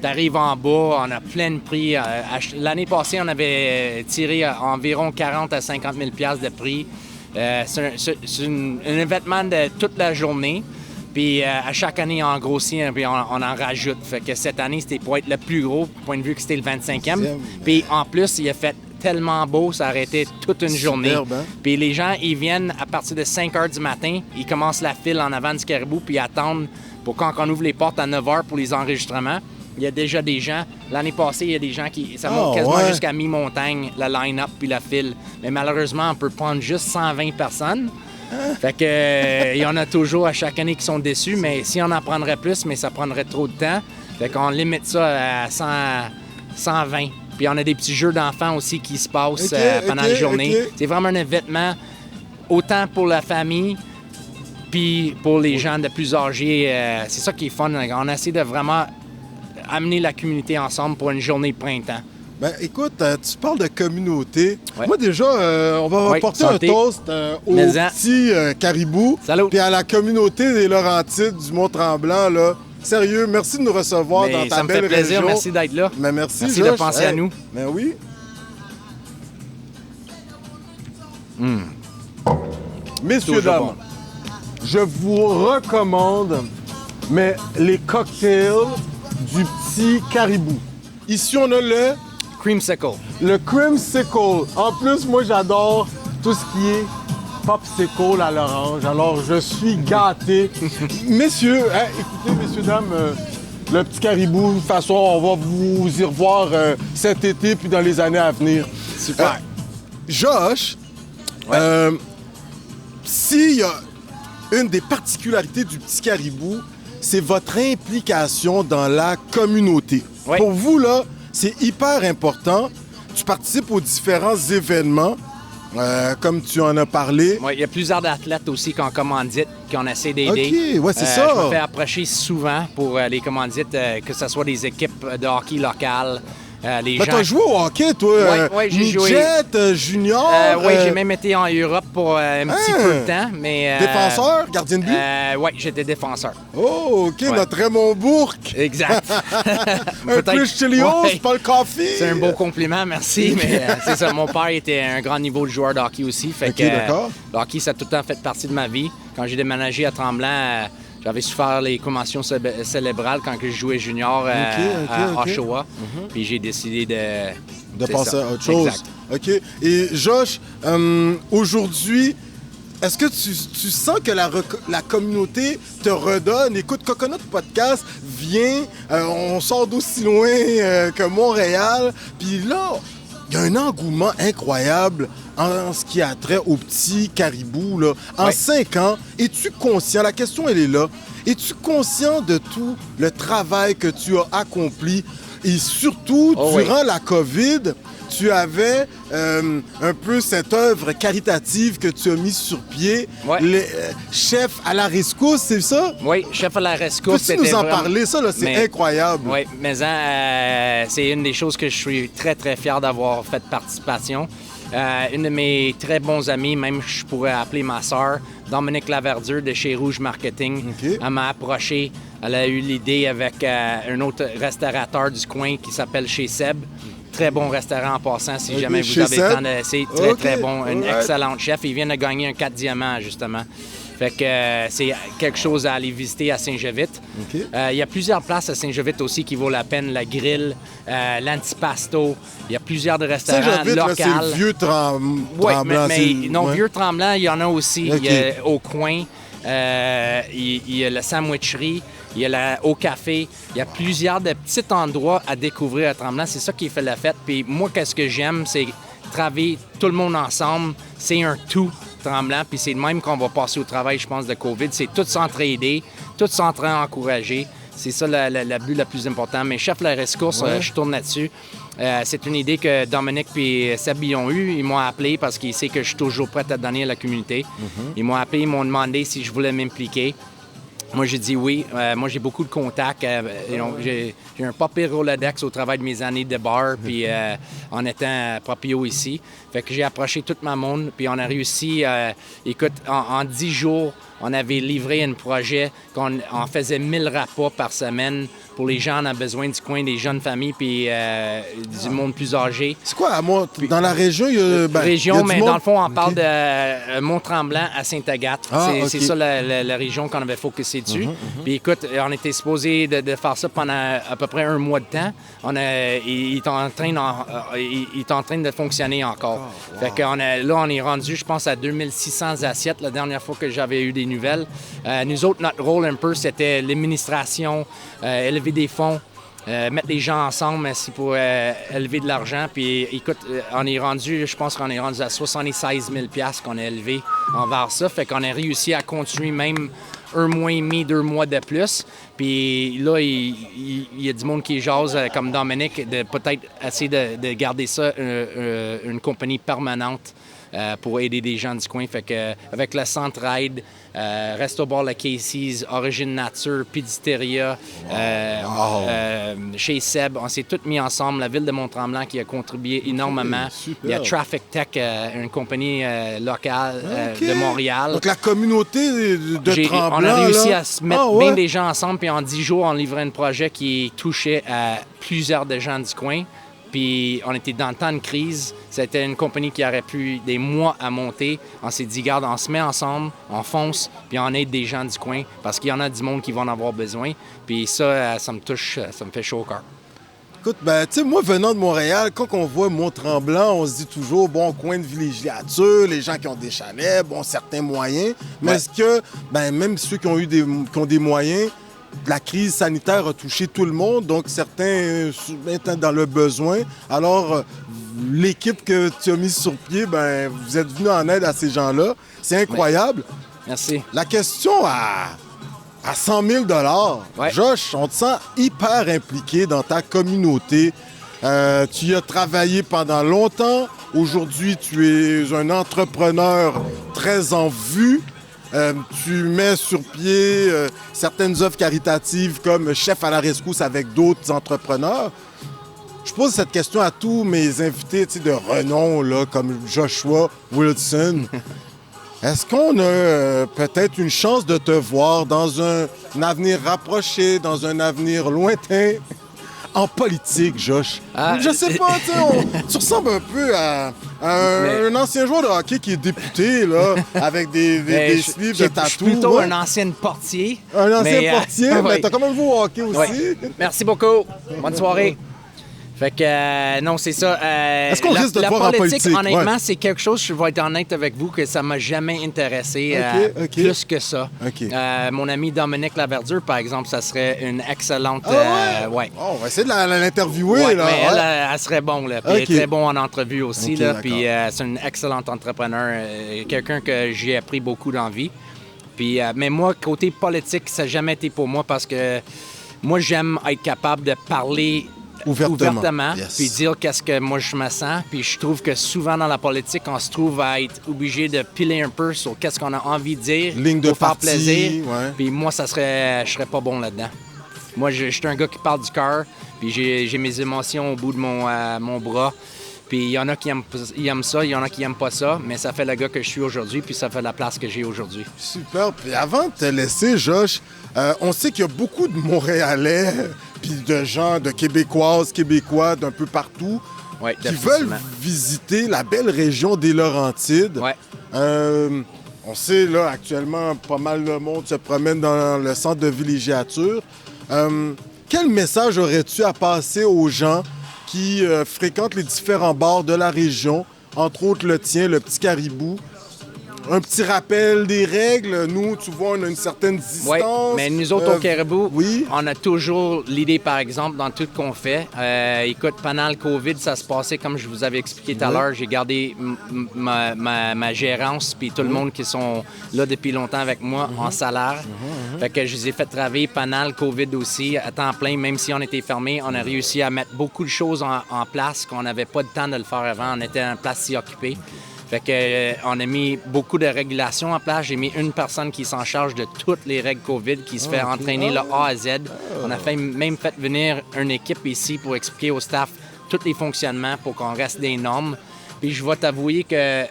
Tu arrives en bas, on a plein de prix. L'année passée, on avait tiré environ 40 à 50 000 $ de prix. C'est un événement de toute la journée. Puis à chaque année, on grossit et on en rajoute. Fait que cette année, c'était pour être le plus gros, point de vue que c'était le 25e. Puis en plus, il a fait tellement beau, ça aurait été toute une journée. Superbe, hein? Puis les gens, ils viennent à partir de 5 h du matin, ils commencent la file en avant du Caribou, puis ils attendent pour quand on ouvre les portes à 9 h pour les enregistrements. Il y a déjà des gens. L'année passée, il y a des gens qui... Ça monte quasiment ouais. jusqu'à mi-montagne, la line-up puis la file. Mais malheureusement, on peut prendre juste 120 personnes. Fait que il y en a toujours à chaque année qui sont déçus, mais si on en prendrait plus, mais ça prendrait trop de temps. Fait qu'on limite ça à 120. Puis on a des petits jeux d'enfants aussi qui se passent pendant la journée. OK. C'est vraiment un événement autant pour la famille puis pour les gens de plus âgés. C'est ça qui est fun. On essaie de vraiment amener la communauté ensemble pour une journée de printemps. Ben, écoute, tu parles de communauté. Ouais. Moi, déjà, on va Ouais, porter santé. un toast au Mais-en. petit caribou. Salut. Puis à la communauté des Laurentides, du Mont-Tremblant, là. Sérieux, merci de nous recevoir Mais dans ta ça me belle fait plaisir. région. Merci d'être là. Mais merci, Merci de Josh. penser à nous. Ben oui. Messieurs, Toujours dames, bon. je vous recommande mais les cocktails du petit caribou. Ici, on a Creamsicle. le creamsicle. En plus, moi, j'adore tout ce qui est popsicle à l'orange. Alors, je suis gâté. Messieurs, hein, écoutez, messieurs, dames, le petit caribou, de toute façon, on va vous y revoir cet été puis dans les années à venir. Super. Josh, s'il y a une des particularités du petit caribou, c'est votre implication dans la communauté. Oui. Pour vous, là, c'est hyper important. Tu participes aux différents événements, comme tu en as parlé. Ouais, il y a plusieurs athlètes aussi qui ont commandite, qui ont essayé d'aider. OK, ouais, c'est ça. Je me fais approcher souvent pour les commandites, que ce soit des équipes de hockey locales, les Mais gens... t'as joué au hockey, toi? Ouais, j'ai joué. Midget, junior? Oui, j'ai même été en Europe pour un petit peu de temps, mais... Défenseur, gardien de but? Oui, j'étais défenseur. Oh, OK, notre Raymond Bourque. Exact. Un Chris Chelios, Ouais. Paul Coffey. C'est un beau compliment, merci, mais c'est ça. Mon père était un grand niveau de joueur de hockey aussi, fait OK, que d'accord. le hockey, ça a tout le temps fait partie de ma vie. Quand j'ai déménagé à Tremblant, j'avais souffert les commotions cérébrales quand je jouais junior à OK. Oshawa, puis j'ai décidé De c'est passer ça. à autre chose. Exact. OK. Et Josh, aujourd'hui, est-ce que tu sens que la communauté te redonne? Écoute, Coconut Podcast vient, on sort d'aussi loin que Montréal, puis là, il y a un engouement incroyable en ce qui a trait au petit caribou. Là. En Ouais. 5 ans, es-tu conscient? La question, elle est là. Es-tu conscient de tout le travail que tu as accompli? Et surtout, durant la COVID, tu avais un peu cette œuvre caritative que tu as mise sur pied. Ouais. Les chefs à la rescousse, c'est ça? Oui, chef à la rescousse. Peux-tu nous en parler? Ça, là, c'est incroyable. Oui, mais c'est une des choses que je suis très, très fier d'avoir fait participation. Une de mes très bons amis, même je pourrais appeler ma sœur, Dominique Laverdure de chez Rouge Marketing. OK. Elle m'a approché. Elle a eu l'idée avec un autre restaurateur du coin qui s'appelle Chez Seb. Très bon restaurant en passant, si OK, jamais vous Chez avez le Seb. temps de l'essayer. Très, OK, très bon. Une alright. excellente chef. Il vient de gagner un 4 diamants, justement. Fait que c'est quelque chose à aller visiter à Saint-Jovite. OK. Il y a plusieurs places à Saint-Jovite aussi qui vaut la peine. La Grill, l'Antipasto. Il y a plusieurs de restaurants Saint-Jovite, là, locaux. c'est le vieux Oui, Tremblant. mais c'est- non, ouais. Vieux Tremblant, il y en a aussi. OK. Il y a au coin, il y a la sandwicherie, il y a au café. Il y a plusieurs de petits endroits à découvrir à Tremblant. C'est ça qui fait la fête. Puis moi, qu'est-ce que j'aime, c'est travailler tout le monde ensemble. C'est un tout. Tremblant, puis c'est le même qu'on va passer au travail, je pense, de COVID. C'est tout s'entraider, tout s'encourager. C'est ça le but le plus important. Mais chef la rescousse, je tourne là-dessus. C'est une idée que Dominique et Seb y ont eue. Ils m'ont appelé parce qu'ils savent que je suis toujours prêt à donner à la communauté. Ils m'ont appelé, ils m'ont demandé si je voulais m'impliquer. Moi, j'ai dit oui. Moi, j'ai beaucoup de contacts. J'ai un pas pire Rolodex au travail de mes années de bar, puis en étant proprio ici. Fait que j'ai approché toute ma monde, puis on a réussi, écoute, en 10 jours, on avait livré un projet qu'on faisait 1000 repas par semaine pour les gens en a besoin du coin, des jeunes familles, puis du monde plus âgé. C'est quoi, à moi, dans la région, il y a... ben, Région, il y a du mais monde- dans le fond, on parle OK. de Mont-Tremblant à Sainte-Agathe. Ah, C'est OK. ça la région qu'on avait focusé dessus. Puis écoute, on était supposé de faire ça pendant à peu près un mois de temps. Il est en train de fonctionner encore. Fait que là, on est rendu, je pense, à 2600 assiettes la dernière fois que j'avais eu des nouvelles. Nous autres, notre rôle un peu, c'était l'administration, élever des fonds, mettre les gens ensemble aussi pour élever de l'argent. Puis écoute, on est rendu, je pense qu'on est rendu à 76 000 $ qu'on a élevé envers ça. Fait qu'on a réussi à continuer même un mois et demi, 2 mois de plus. Puis là, il y a du monde qui jase, comme Dominique, de peut-être essayer de garder ça une compagnie permanente pour aider des gens du coin. Fait que avec le Centraide, Resto Bar Le Casey's, Origine Nature, Pizzeria, chez Seb, on s'est tous mis ensemble. La ville de Mont-Tremblant qui a contribué énormément. super. Il y a Traffic Tech, une compagnie locale OK. de Montréal. Donc, la communauté de Tremblant, On a réussi là. à se mettre Ah, ouais? bien des gens ensemble, puis en 10 jours, on livrait un projet qui touchait à plusieurs des gens du coin. Puis on était dans le temps de crise. C'était une compagnie qui aurait pu des mois à monter. On s'est dit, regarde, on se met ensemble, on fonce, puis on aide des gens du coin parce qu'il y en a du monde qui vont en avoir besoin. Puis ça, ça me touche, ça me fait chaud au cœur. Écoute, ben, tu sais, moi, venant de Montréal, quand on voit Mont-Tremblant, on se dit toujours, bon, coin de villégiature, les gens qui ont des chalets, bon, certains moyens. Mais est-ce que, ben, même ceux qui ont des moyens, la crise sanitaire a touché tout le monde, donc certains étant dans le besoin. Alors, l'équipe que tu as mise sur pied, ben, vous êtes venu en aide à ces gens-là. C'est incroyable. Merci. La question à 100 000 Ouais. Josh, on te sent hyper impliqué dans ta communauté. Tu y as travaillé pendant longtemps. Aujourd'hui, tu es un entrepreneur très en vue. Tu mets sur pied certaines œuvres caritatives comme Chef à la rescousse avec d'autres entrepreneurs. Je pose cette question à tous mes invités de renom, là, comme Joshua Wilson. Est-ce qu'on a peut-être une chance de te voir dans un avenir rapproché, dans un avenir lointain, en politique, Josh? Je sais pas, tu ressembles un peu à un ancien joueur de hockey qui est député, là, avec des sleeves de tatou. Je suis plutôt ouais. un ancien portier. Un ancien portier, mais t'as quand même joué au hockey aussi. Ouais. Merci beaucoup. Bonne soirée. Fait que, non, c'est ça. Est-ce qu'on risque de te voir en politique? Honnêtement, Ouais. c'est quelque chose, je vais être honnête avec vous, que ça m'a jamais intéressé OK. plus que ça. OK. Mon ami Dominique Laverdure, par exemple, ça serait une excellente... ouais. Oh, on va essayer de l'interviewer, Ouais, là. mais Ouais. elle serait bon, là. Puis OK. elle est très bon en entrevue aussi, OK, là. d'accord. Puis c'est une excellente entrepreneur, quelqu'un que j'ai appris beaucoup dans la vie. Puis, mais moi, côté politique, ça n'a jamais été pour moi parce que moi, j'aime être capable de parler ouvertement Yes. puis dire qu'est-ce que moi je me sens. Puis je trouve que souvent dans la politique, on se trouve à être obligé de piler un peu sur qu'est-ce qu'on a envie de dire Ligne de pour faire parti, plaisir. ouais. Puis moi, je serais pas bon là-dedans. Moi, je suis un gars qui parle du cœur, puis j'ai mes émotions au bout de mon bras. Puis il y en a qui aiment ça, il y en a qui aiment pas ça, mais ça fait le gars que je suis aujourd'hui, puis ça fait la place que j'ai aujourd'hui. Super. Puis avant de te laisser, Josh, on sait qu'il y a beaucoup de Montréalais, puis de gens, de Québécoises, Québécois d'un peu partout, Ouais, qui veulent définitivement. visiter la belle région des Laurentides. Ouais. On sait, là, actuellement, pas mal de monde se promène dans le centre de villégiature. Quel message aurais-tu à passer aux gens qui fréquentent les différents bars de la région, entre autres le tien, le Petit Caribou? Un petit rappel des règles. Nous, tu vois, on a une certaine distance. Oui, mais nous autres, au Caribou, oui. on a toujours l'idée, par exemple, dans tout ce qu'on fait. Écoute, pendant le COVID, ça se passait comme je vous avais expliqué tout à l'heure. J'ai gardé ma gérance, puis tout le monde qui sont là depuis longtemps avec moi en salaire. Fait que je les ai fait travailler pendant le COVID aussi, à temps plein, même si on était fermés. On a réussi à mettre beaucoup de choses en place qu'on n'avait pas de temps de le faire avant. On était en place si occupé. Fait que, on a mis beaucoup de régulations en place. J'ai mis une personne qui s'en charge de toutes les règles COVID, qui se fait entraîner de A à Z. On a même fait venir une équipe ici pour expliquer au staff tous les fonctionnements pour qu'on reste des normes. Puis je vais t'avouer que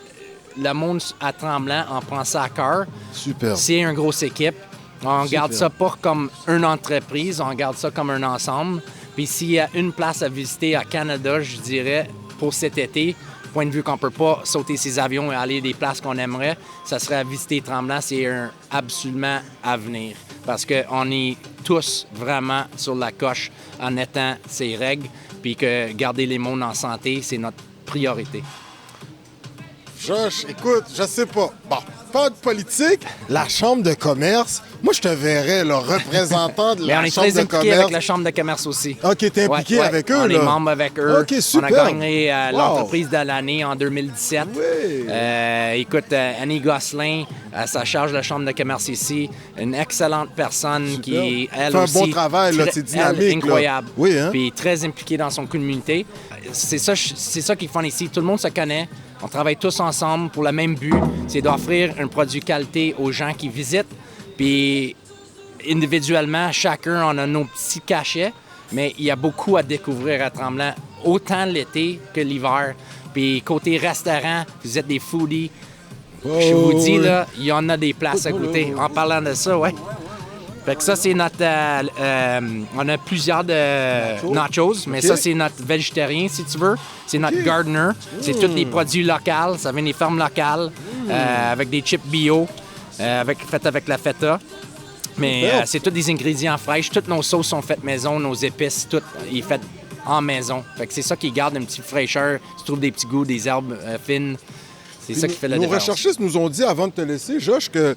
le monde à Tremblant en prend ça à cœur. Super. C'est une grosse équipe. On garde ça pas comme une entreprise, on garde ça comme un ensemble. Puis s'il y a une place à visiter à Canada, je dirais, pour cet été, point de vue qu'on peut pas sauter ses avions et aller des places qu'on aimerait, ça serait à visiter Tremblant. C'est absolument à venir. Parce qu'on est tous vraiment sur la coche en étant ces règles. Puis que garder les mondes en santé, c'est notre priorité. Josh, écoute, je sais pas. Bon, pas de politique, la Chambre de commerce. Moi, je te verrais, le représentant de Mais on la est Chambre très de impliqué commerce. avec la Chambre de commerce aussi. OK, t'es impliqué Ouais, avec eux, on là? est membre avec eux. OK, super. On a gagné Wow. l'entreprise de l'année en 2017. Oui. Écoute, Annie Gosselin, ça charge la Chambre de commerce ici. Une excellente personne Super. qui, elle fait un aussi... bon travail, là, très- c'est dynamique, elle, là. incroyable. Oui, hein? Puis très impliquée dans son communauté. C'est ça qui est fun ici. Tout le monde se connaît. On travaille tous ensemble pour le même but. C'est d'offrir un produit qualité aux gens qui visitent. Puis individuellement, chacun, on a nos petits cachets, mais il y a beaucoup à découvrir à Tremblant, autant l'été que l'hiver. Puis côté restaurant, vous êtes des foodies. Je vous dis, oui. là, il y en a des places à goûter. En parlant de ça, ouais. Fait que ça, c'est notre... on a plusieurs de nachos, mais ça, c'est notre végétarien, si tu veux. C'est notre gardener. C'est tous les produits locaux. Ça vient des fermes locales, avec des chips bio, faites avec la feta. Mais c'est tous des ingrédients fraîches. Toutes nos sauces sont faites maison, nos épices, tout est fait en maison. Fait que c'est ça qui garde une petite fraîcheur. Tu trouves des petits goûts, des herbes fines. C'est ça qui fait la différence. Nos recherchistes nous ont dit, avant de te laisser, Josh, que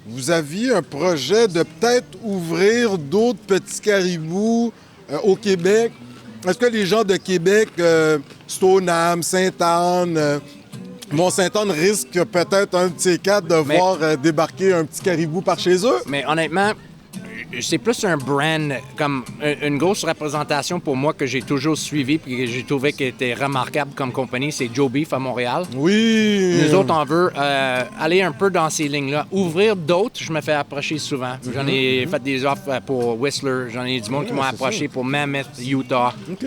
vous aviez un projet de peut-être ouvrir d'autres petits caribous au Québec. Est-ce que les gens de Québec, Stoneham, Sainte-Anne, Mont-Sainte-Anne risquent peut-être un de ces quatre de voir débarquer un petit caribou par chez eux? Mais honnêtement, c'est plus un brand, comme une grosse représentation pour moi que j'ai toujours suivi et que j'ai trouvé qu'elle était remarquable comme compagnie, c'est Joe Beef à Montréal. Oui! Nous autres, on veut aller un peu dans ces lignes-là. Ouvrir d'autres, je me fais approcher souvent. J'en ai fait des offres pour Whistler, j'en ai du monde qui m'ont approché pour Mammoth, Utah. OK.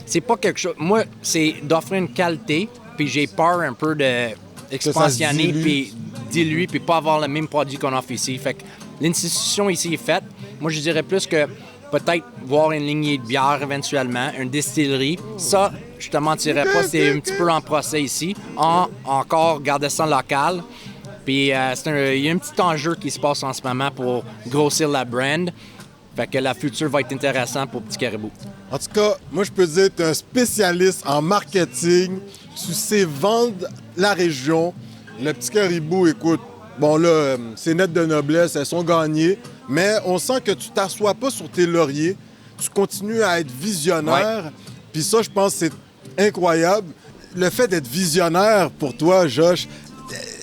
C'est pas quelque chose... Moi, c'est d'offrir une qualité, puis j'ai peur un peu d'expansionner, puis diluer, puis pas avoir le même produit qu'on offre ici. Fait que l'institution ici est faite. Moi, je dirais plus que peut-être voir une lignée de bière éventuellement, une distillerie. Ça, je te mentirais pas, c'est un petit peu en procès ici. Encore garder ça local. Puis il y a un petit enjeu qui se passe en ce moment pour grossir la brand. Fait que la future va être intéressante pour Petit Caribou. En tout cas, moi, je peux dire que tu es un spécialiste en marketing. Tu sais vendre la région. Le Petit Caribou, écoute, bon là, c'est net de noblesse, elles sont gagnées, mais on sent que tu t'assois pas sur tes lauriers. Tu continues à être visionnaire. Puis ça, je pense que c'est incroyable. Le fait d'être visionnaire pour toi, Josh,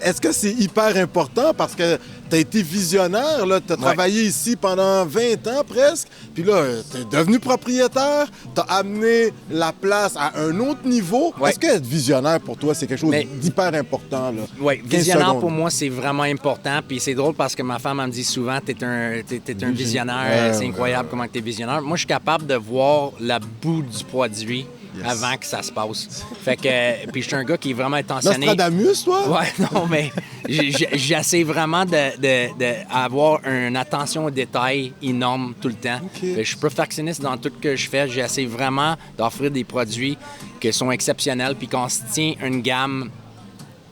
est-ce que c'est hyper important parce que tu as été visionnaire, tu as travaillé ici pendant 20 ans presque, puis là, tu es devenu propriétaire, tu as amené la place à un autre niveau. Est-ce que être visionnaire pour toi, c'est quelque chose d'hyper important? Oui, visionnaire pour moi, c'est vraiment important. Puis c'est drôle parce que ma femme elle me dit souvent, t'es un visionnaire, c'est incroyable comment tu es visionnaire. Moi, je suis capable de voir le bout du produit. Avant que ça se passe. Fait que, puis je suis un gars qui est vraiment intentionné. Nostradamus, toi? Ouais, non, mais j'essaie vraiment d'avoir une attention aux détails énorme tout le temps. Okay. Je suis perfectionniste dans tout ce que je fais. J'essaie vraiment d'offrir des produits qui sont exceptionnels puis qu'on se tient une gamme,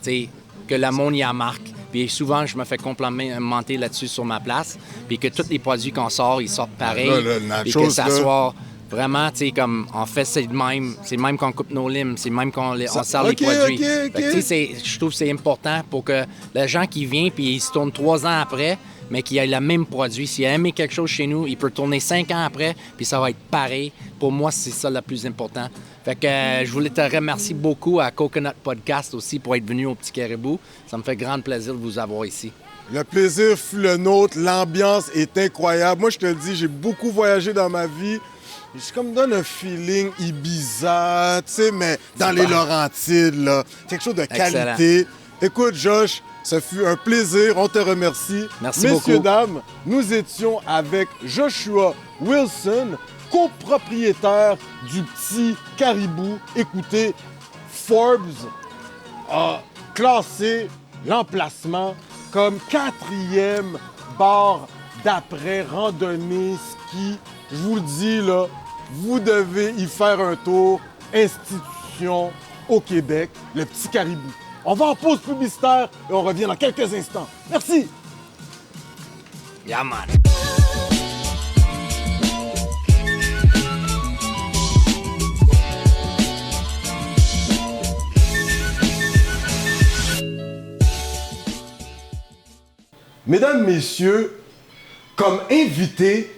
tu sais, que le monde y en marque. Puis souvent, je me fais complimenter là-dessus sur ma place. Puis que tous les produits qu'on sort, ils sortent pareil. Puis que ça soit... Vraiment, tu sais, comme on fait, c'est le même qu'on coupe nos limes, c'est le même qu'on sert les produits. Fait que, je trouve que c'est important pour que les gens qui viennent puis ils se tournent 3 ans après, mais qu'il ait le même produit. S'il a aimé quelque chose chez nous, il peut tourner 5 ans après, puis ça va être pareil. Pour moi, c'est ça le plus important. Fait que je voulais te remercier beaucoup à Coconut Podcast aussi pour être venu au Petit Caribou. Ça me fait grand plaisir de vous avoir ici. Le plaisir fut le nôtre. L'ambiance est incroyable. Moi, je te le dis, j'ai beaucoup voyagé dans ma vie. C'est comme donne un feeling Ibiza, tu sais, mais dans les Laurentides, là. Quelque chose de qualité. Excellent. Écoute, Josh, ça fut un plaisir. On te remercie. Merci beaucoup. Messieurs, dames, nous étions avec Joshua Wilson, copropriétaire du Petit Caribou. Écoutez, Forbes a classé l'emplacement comme 4e bar d'après randonnée, ski. Je vous le dis, là, vous devez y faire un tour. Institution au Québec, le Petit Caribou. On va en pause publicitaire et on revient dans quelques instants. Merci! Yeah, man! Mesdames, Messieurs, comme invité,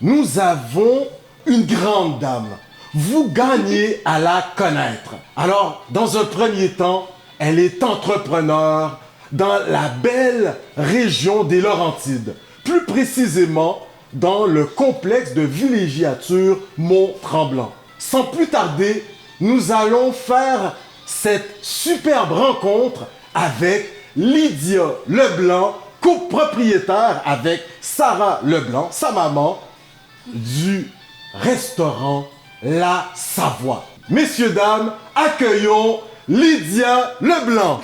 nous avons une grande dame. Vous gagnez à la connaître. Alors, dans un premier temps, elle est entrepreneure dans la belle région des Laurentides, plus précisément dans le complexe de villégiature Mont-Tremblant. Sans plus tarder, nous allons faire cette superbe rencontre avec Lydia Leblanc, copropriétaire avec Sarah Leblanc, sa maman, du restaurant La Savoie. Messieurs, dames, accueillons Lydia Leblanc.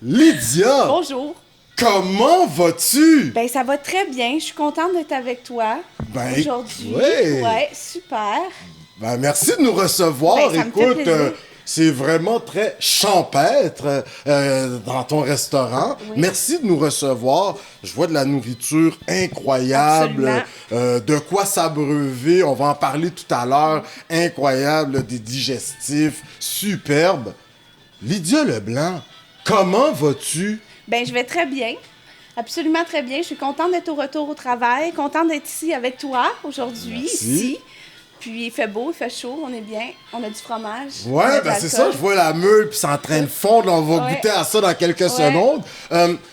Lydia! Bonjour. Comment vas-tu? Ben, ça va très bien. Je suis contente d'être avec toi Ben, aujourd'hui. ouais. Ouais, super. Ben, merci de nous recevoir. Ben, ça me fait Écoute, plaisir. c'est vraiment très champêtre dans ton restaurant. Oui. Merci de nous recevoir. Je vois de la nourriture incroyable, de quoi s'abreuver. On va en parler tout à l'heure. Incroyable, des digestifs, superbes. Lydia Leblanc, comment vas-tu? Ben, je vais très bien. Absolument très bien. Je suis contente d'être au retour au travail, contente d'être ici avec toi aujourd'hui, Merci. ici. Puis il fait beau, il fait chaud, on est bien, on a du fromage. on a Ouais, de ben c'est ça, l'alcool. je vois la meule, puis c'est en train de fondre. On va Ouais. goûter à ça dans quelques Ouais. secondes.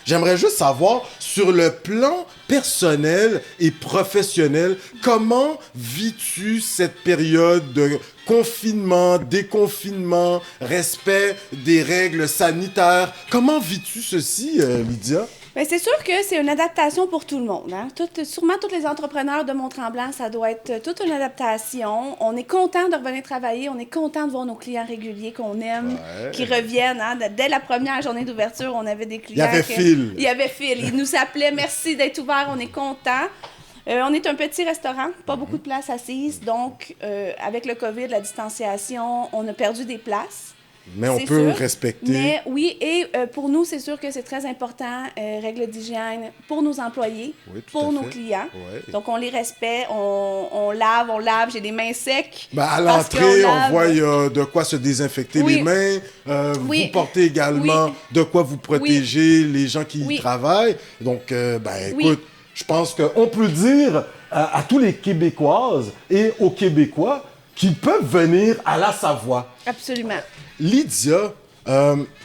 J'aimerais juste savoir, sur le plan personnel et professionnel, comment vis-tu cette période de confinement, déconfinement, respect des règles sanitaires? Comment vis-tu ceci, Lydia? Ben, c'est sûr que c'est une adaptation pour tout le monde. Hein? Sûrement tous les entrepreneurs de Mont-Tremblant, ça doit être toute une adaptation. On est content de revenir travailler, on est content de voir nos clients réguliers qu'on aime, Ouais. qui reviennent. Hein? Dès la première journée d'ouverture, on avait des clients. Il y avait fil. Il y avait fil. Ils nous appelaient, merci d'être ouverts, on est content. On est un petit restaurant, pas beaucoup de places assises. Donc, avec le COVID, la distanciation, on a perdu des places. Mais on C'est peut sûr. respecter. Mais oui, et pour nous, c'est sûr que c'est très important, règles d'hygiène pour nos employés, Oui, tout pour à nos fait. clients. Ouais. Donc, on les respecte, on lave, j'ai des mains secs. Ben, à parce qu'on l'entrée, on lave. voit il y a de quoi se désinfecter Oui. les mains. Oui. Vous portez également Oui. de quoi vous protéger les gens qui y Oui. travaillent. Donc, ben, Oui. écoute, je pense qu'on peut dire à tous les Québécoises et aux Québécois qu'ils peuvent venir à la Savoie. Absolument. Lydia,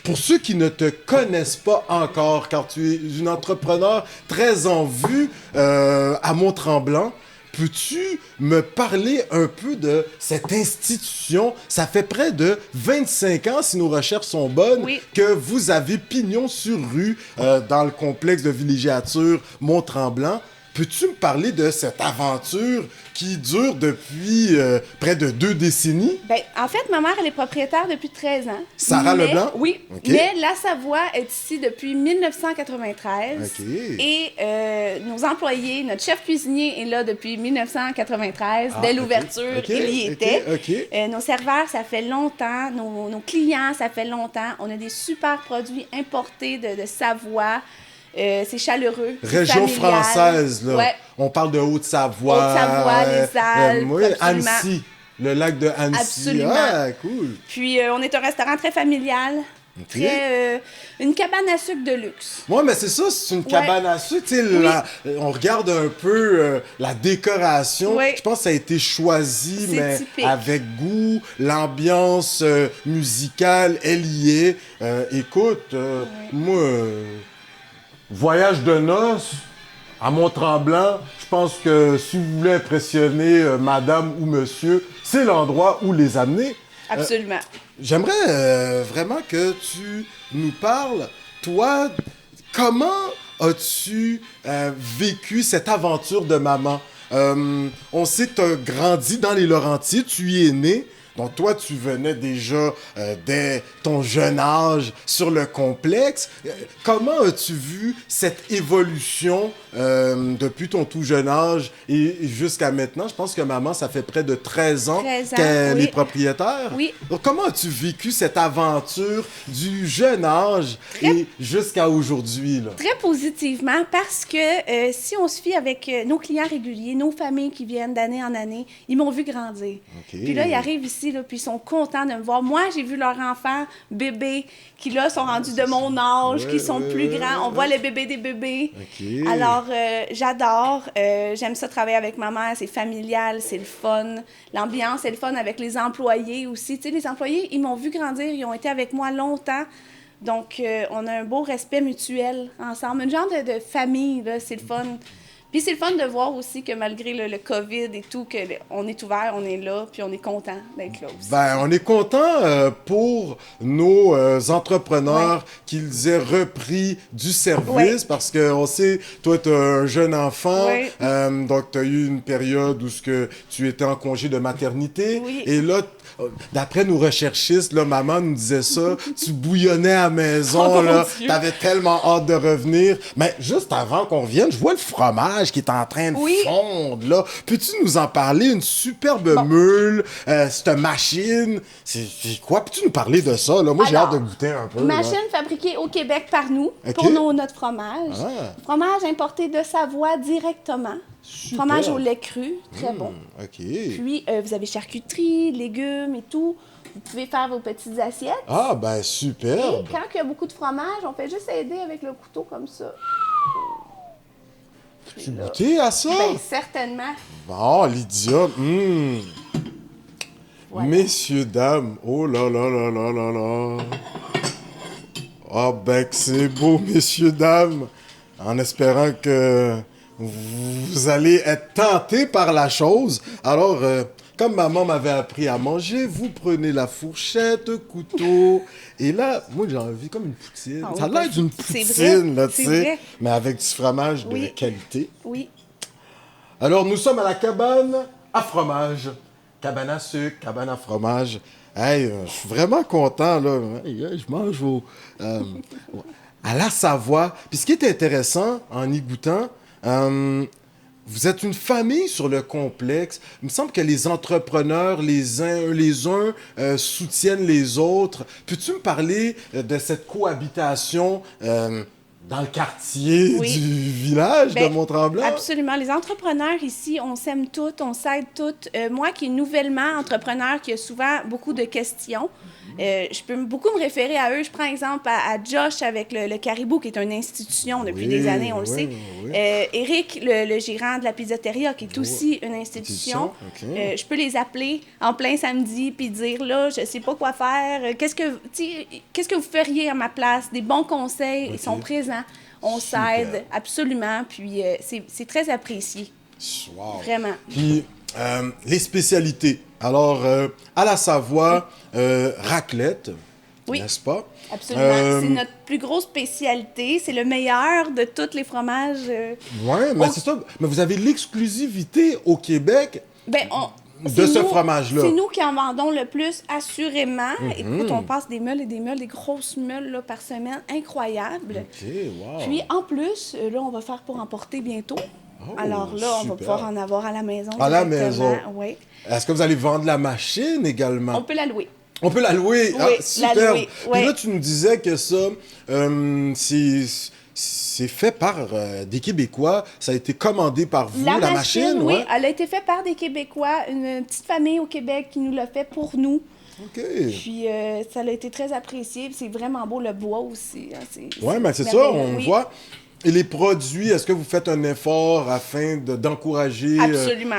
pour ceux qui ne te connaissent pas encore, car tu es une entrepreneur très en vue à Mont-Tremblant, peux-tu me parler un peu de cette institution? Ça fait près de 25 ans, si nos recherches sont bonnes, Oui. que vous avez pignon sur rue dans le complexe de villégiature Mont-Tremblant. Peux-tu me parler de cette aventure qui dure depuis près de 2 décennies? Ben, en fait, ma mère, elle est propriétaire depuis 13 ans. Sarah Mais- Leblanc? Oui, OK. mais la Savoie est ici depuis 1993. OK. Et nos employés, notre chef cuisinier est là depuis 1993. Ah, Dès OK. l'ouverture, OK, il y OK, était. OK. Nos serveurs, ça fait longtemps. Nos clients, ça fait longtemps. On a des super produits importés de Savoie. C'est chaleureux. c'est Région familial. française, là. Ouais. On parle de Haute-Savoie. Haute-Savoie, les Alpes, oui, absolument. Annecy. Le lac de Annecy. Absolument. Ah, cool. Puis, on est un restaurant très familial. OK. Très, une cabane à sucre de luxe. Ouais, mais c'est ça, c'est une cabane à sucre. Tu sais, on regarde un peu la décoration. Oui. Je pense que ça a été choisi, C'est mais typique. avec goût. L'ambiance musicale, elle y est. Écoute, moi, voyage de noces à Mont-Tremblant, je pense que si vous voulez impressionner madame ou monsieur, c'est l'endroit où les amener. Absolument. J'aimerais vraiment que tu nous parles, toi, comment as-tu vécu cette aventure de maman? On sait que tu as grandi dans les Laurentides, tu y es né. Donc toi, tu venais déjà dès ton jeune âge sur le complexe. Comment as-tu vu cette évolution depuis ton tout jeune âge et jusqu'à maintenant? Je pense que maman, ça fait près de 13 ans 13 ans, qu'elle oui. est propriétaire. Oui. Donc, comment as-tu vécu cette aventure du jeune âge et jusqu'à aujourd'hui, là? Très positivement parce que si on se fie avec nos clients réguliers, nos familles qui viennent d'année en année, ils m'ont vu grandir. OK. Puis là, ils arrivent ici, là, puis ils sont contents de me voir. Moi, j'ai vu leurs enfants, bébés, qui là sont rendus de mon âge, Ouais, qui sont ouais, plus ouais, grands. On ouais. voit les bébés des bébés. OK. Alors, j'adore. J'aime ça travailler avec ma mère. C'est familial, c'est le fun. L'ambiance, c'est le fun avec les employés aussi. Tu sais, les employés, ils m'ont vu grandir. Ils ont été avec moi longtemps. Donc, on a un beau respect mutuel ensemble. Une genre de famille, là, c'est le fun. Puis c'est le fun de voir aussi que malgré le COVID et tout, on est ouvert, on est là, puis on est content d'être là aussi. Ben, on est content pour nos entrepreneurs qu'ils aient repris du service parce qu'on sait, toi, tu as un jeune enfant, donc tu as eu une période où tu étais en congé de maternité. Oui. Et là, d'après nos recherchistes, là, maman nous disait ça, tu bouillonnais à la maison, là, t'avais tellement hâte de revenir. Mais juste avant qu'on revienne, je vois le fromage qui est en train de fondre, là. Peux-tu nous en parler? Une superbe meule, cette machine, c'est quoi? Peux-tu nous parler de ça, là? Moi, j'ai hâte de goûter un peu. Machine fabriquée au Québec par nous, pour notre fromage. Fromage importé de Savoie directement. Super. Fromage au lait cru, très bon. OK. Puis, vous avez charcuterie, légumes et tout. Vous pouvez faire vos petites assiettes. Ah, ben super. Et quand il y a beaucoup de fromage, on fait juste aider avec le couteau comme ça. Tu goûté à ça? Bien, certainement. Bon, Lydia, Voilà. Messieurs, dames, oh là là là là là là. Oh ben que c'est beau, messieurs, dames. En espérant que vous allez être tentés par la chose. Alors, comme maman m'avait appris à manger, vous prenez la fourchette, couteau. Et là, moi, j'ai envie comme une poutine. Ça a l'air d'une poutine, là, tu sais. Mais avec du fromage de qualité. Oui. Alors, nous sommes à la cabane à fromage. Cabane à sucre, cabane à fromage. Hey, je suis vraiment content, là. Hey, je mange à la Savoie. Puis ce qui est intéressant en y goûtant, vous êtes une famille sur le complexe. Il me semble que les entrepreneurs, les uns soutiennent les autres. Peux-tu me parler de cette cohabitation dans le quartier du village de Mont-Tremblant? Absolument. Les entrepreneurs ici, on s'aime toutes, on s'aide toutes. Moi qui est nouvellement entrepreneur, qui a souvent beaucoup de questions, je peux beaucoup me référer à eux. Je prends exemple à Josh avec le Caribou, qui est une institution depuis des années, on le sait. Éric, le gérant de la Pizzeria, qui est aussi une institution. Je peux les appeler en plein samedi puis dire, là, je sais pas quoi faire. Qu'est-ce que vous feriez à ma place? Des bons conseils, ils sont présents. On s'aide, absolument. Puis c'est très apprécié. Wow. Vraiment. Puis les spécialités. Alors, à la Savoie, raclette, n'est-ce pas? Absolument. C'est notre plus grosse spécialité. C'est le meilleur de tous les fromages. Oui, mais c'est ça. Mais vous avez l'exclusivité au Québec de ce fromage-là. C'est nous qui en vendons le plus, assurément. Écoute, on passe des meules et des meules, des grosses meules là, par semaine. Incroyable. OK, wow. Puis, en plus, là, on va faire pour emporter bientôt. Alors là, on va pouvoir en avoir à la maison. À la maison. Oui. Est-ce que vous allez vendre la machine également? On peut la louer. On peut la louer? Oui, super. la louer. Puis là, tu nous disais que ça, c'est fait par des Québécois. Ça a été commandé par vous, la machine? Oui, elle a été faite par des Québécois. Une petite famille au Québec qui nous l'a fait pour nous. OK. Puis ça a été très apprécié. C'est vraiment beau, le bois aussi. Hein, oui, mais c'est ça, on voit. Et les produits, est-ce que vous faites un effort afin d'encourager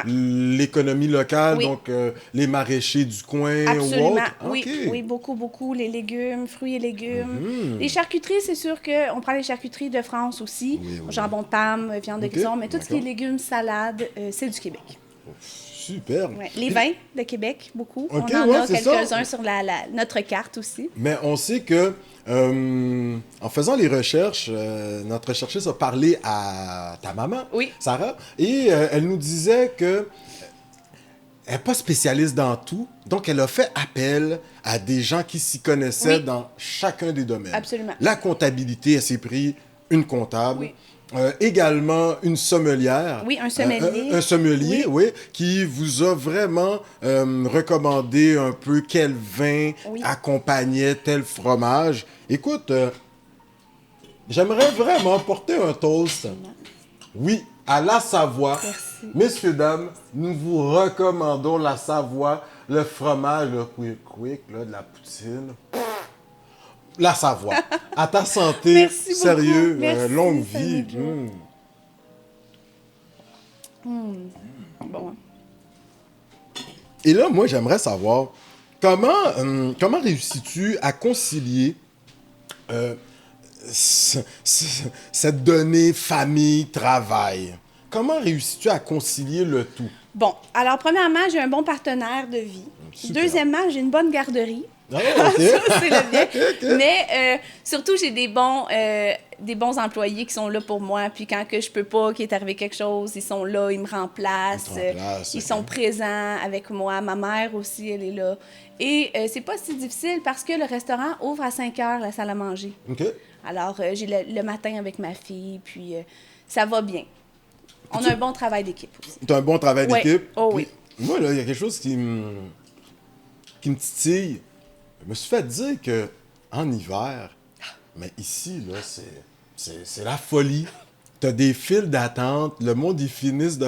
l'économie locale, donc les maraîchers du coin Absolument. ou autre? Oui, Okay. oui, beaucoup, beaucoup. Les légumes, fruits et légumes. Les charcuteries, c'est sûr qu'on prend les charcuteries de France aussi. Jambon de Parme, viande de grison, mais tout ce qui est légumes, salades, c'est du Québec. Super. Ouais. Les vins de Québec, beaucoup. Okay, on en a quelques-uns ça. sur notre carte aussi. Mais on sait que, en faisant les recherches, notre chercheuse a parlé à ta maman, Sarah, et elle nous disait que elle n'est pas spécialiste dans tout, donc elle a fait appel à des gens qui s'y connaissaient dans chacun des domaines. Absolument. La comptabilité, elle s'est pris une comptable. Oui. Également une sommelière. Oui, un sommelier. Un sommelier, oui, qui vous a vraiment recommandé un peu quel vin accompagnait tel fromage. Écoute, j'aimerais vraiment porter un toast. Oui, à la Savoie. Merci. Messieurs, dames, nous vous recommandons la Savoie, le fromage, le quick, là, de la poutine. La Savoie. À ta santé, Merci sérieux, Merci, longue vie. Bon. Et là, moi, j'aimerais savoir comment réussis-tu à concilier cette donnée famille-travail? Comment réussis-tu à concilier le tout? Bon, alors premièrement, j'ai un bon partenaire de vie. Super. Deuxièmement, j'ai une bonne garderie. Ah, OK. Ça, c'est le bien. OK. Mais surtout, j'ai des bons employés qui sont là pour moi. Puis quand que je peux pas, qu'il est arrivé quelque chose, ils sont là, ils me remplacent. Ils sont présents avec moi. Ma mère aussi, elle est là. Et c'est pas si difficile parce que le restaurant ouvre à 5 heures, la salle à manger. OK. Alors, j'ai le matin avec ma fille, puis ça va bien. On a un bon travail d'équipe aussi. Tu as un bon travail Ouais. d'équipe. Oh Puis, oui. moi, là, il y a quelque chose qui me titille. Je me suis fait dire que en hiver, mais ici, là, c'est la folie. Tu as des files d'attente. Le monde, ils finissent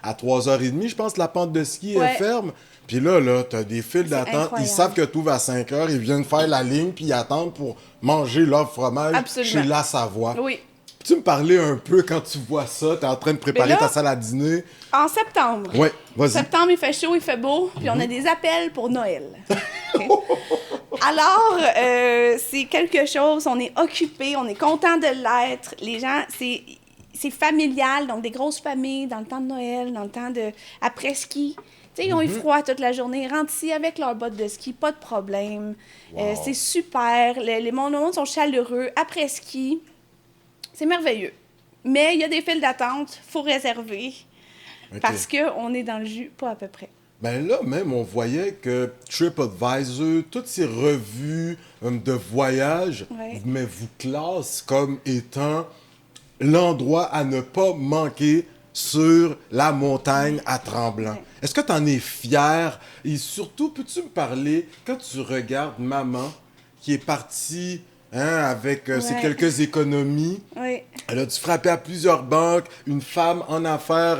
à 3h30. Je pense que la pente de ski est ferme. Puis là, tu as des files d'attente. Incroyable. Ils savent que tu ouvres à 5h. Ils viennent faire la ligne, puis ils attendent pour manger leur fromage Absolument. chez La Savoie. Oui. Peux-tu me parler un peu quand tu vois ça? Tu es en train de préparer Mais là- ta salle à dîner. En septembre. Oui, vas-y. Septembre, il fait chaud, il fait beau, puis on a des appels pour Noël. OK? Alors, c'est quelque chose, on est occupé, on est content de l'être. Les gens, c'est familial, donc des grosses familles dans le temps de Noël, dans le temps de après-ski. Tu sais, ils ont eu froid toute la journée, ils rentrent ici avec leurs bottes de ski, pas de problème. Wow. C'est super, le monde sont chaleureux. Après-ski, c'est merveilleux. Mais il y a des files d'attente, il faut réserver. OK. Parce qu'on est dans le jus, pas à peu près. Ben là, même, on voyait que TripAdvisor, toutes ces revues de voyage, Ouais. mais vous classent comme étant l'endroit à ne pas manquer sur la montagne à Tremblant. Ouais. Est-ce que tu en es fier? Et surtout, peux-tu me parler, quand tu regardes maman qui est partie avec ses Ouais. quelques économies, Oui. elle a dû frapper à plusieurs banques, une femme en affaires,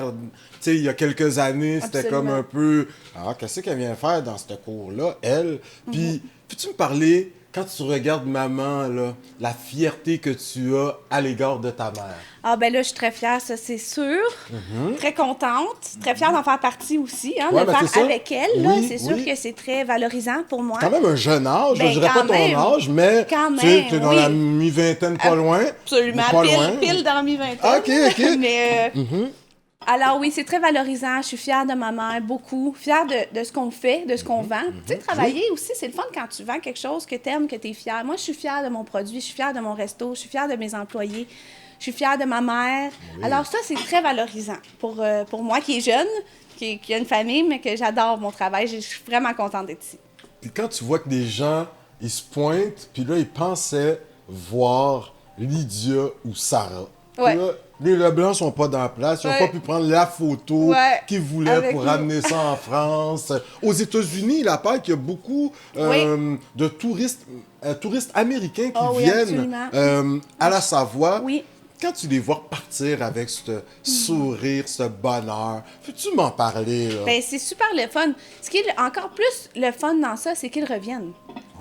tu sais, il y a quelques années, c'était Absolument. comme un peu, qu'est-ce qu'elle vient faire dans ce cours-là, elle? Puis, peux-tu me parler, quand tu regardes maman, là, la fierté que tu as à l'égard de ta mère? Ah ben là, je suis très fière, ça c'est sûr. Très contente. Très fière d'en faire partie aussi, hein, Ouais, de ben, le c'est faire ça. avec elle. Là, Oui, c'est sûr oui. que c'est très valorisant pour moi. Quand même un jeune âge, Ben, je dirais pas quand ton même. âge, mais Quand tu sais, même, t'es dans oui. la mi-vingtaine, pas loin. Absolument, Pas loin. pile dans mes 20 Ah, OK, OK. Mais, alors oui, c'est très valorisant. Je suis fière de ma mère, beaucoup. Fière de ce qu'on fait, de ce qu'on vend. Tu sais, travailler aussi, c'est le fun quand tu vends quelque chose que tu aimes, que tu es fière. Moi, je suis fière de mon produit, je suis fière de mon resto, je suis fière de mes employés, je suis fière de ma mère. Oui. Alors ça, c'est très valorisant pour moi qui est jeune, qui a une famille, mais que j'adore mon travail. Je suis vraiment contente d'être ici. Puis quand tu vois que des gens, ils se pointent, puis là, ils pensaient voir Lydia ou Sarah. Puis Ouais. là, les Leblanc sont pas dans la place, ils n'ont Ouais. pas pu prendre la photo Ouais. qu'ils voulaient Avec pour nous. ramener ça en France. Aux États-Unis, il apparaît qu'il y a beaucoup de touristes américains qui Oh oui, viennent absolument. à la Savoie. Oui. Quand tu les vois partir avec ce sourire, ce bonheur, peux-tu m'en parler, là? Ben, c'est super le fun. Ce qui est encore plus le fun dans ça, c'est qu'ils reviennent.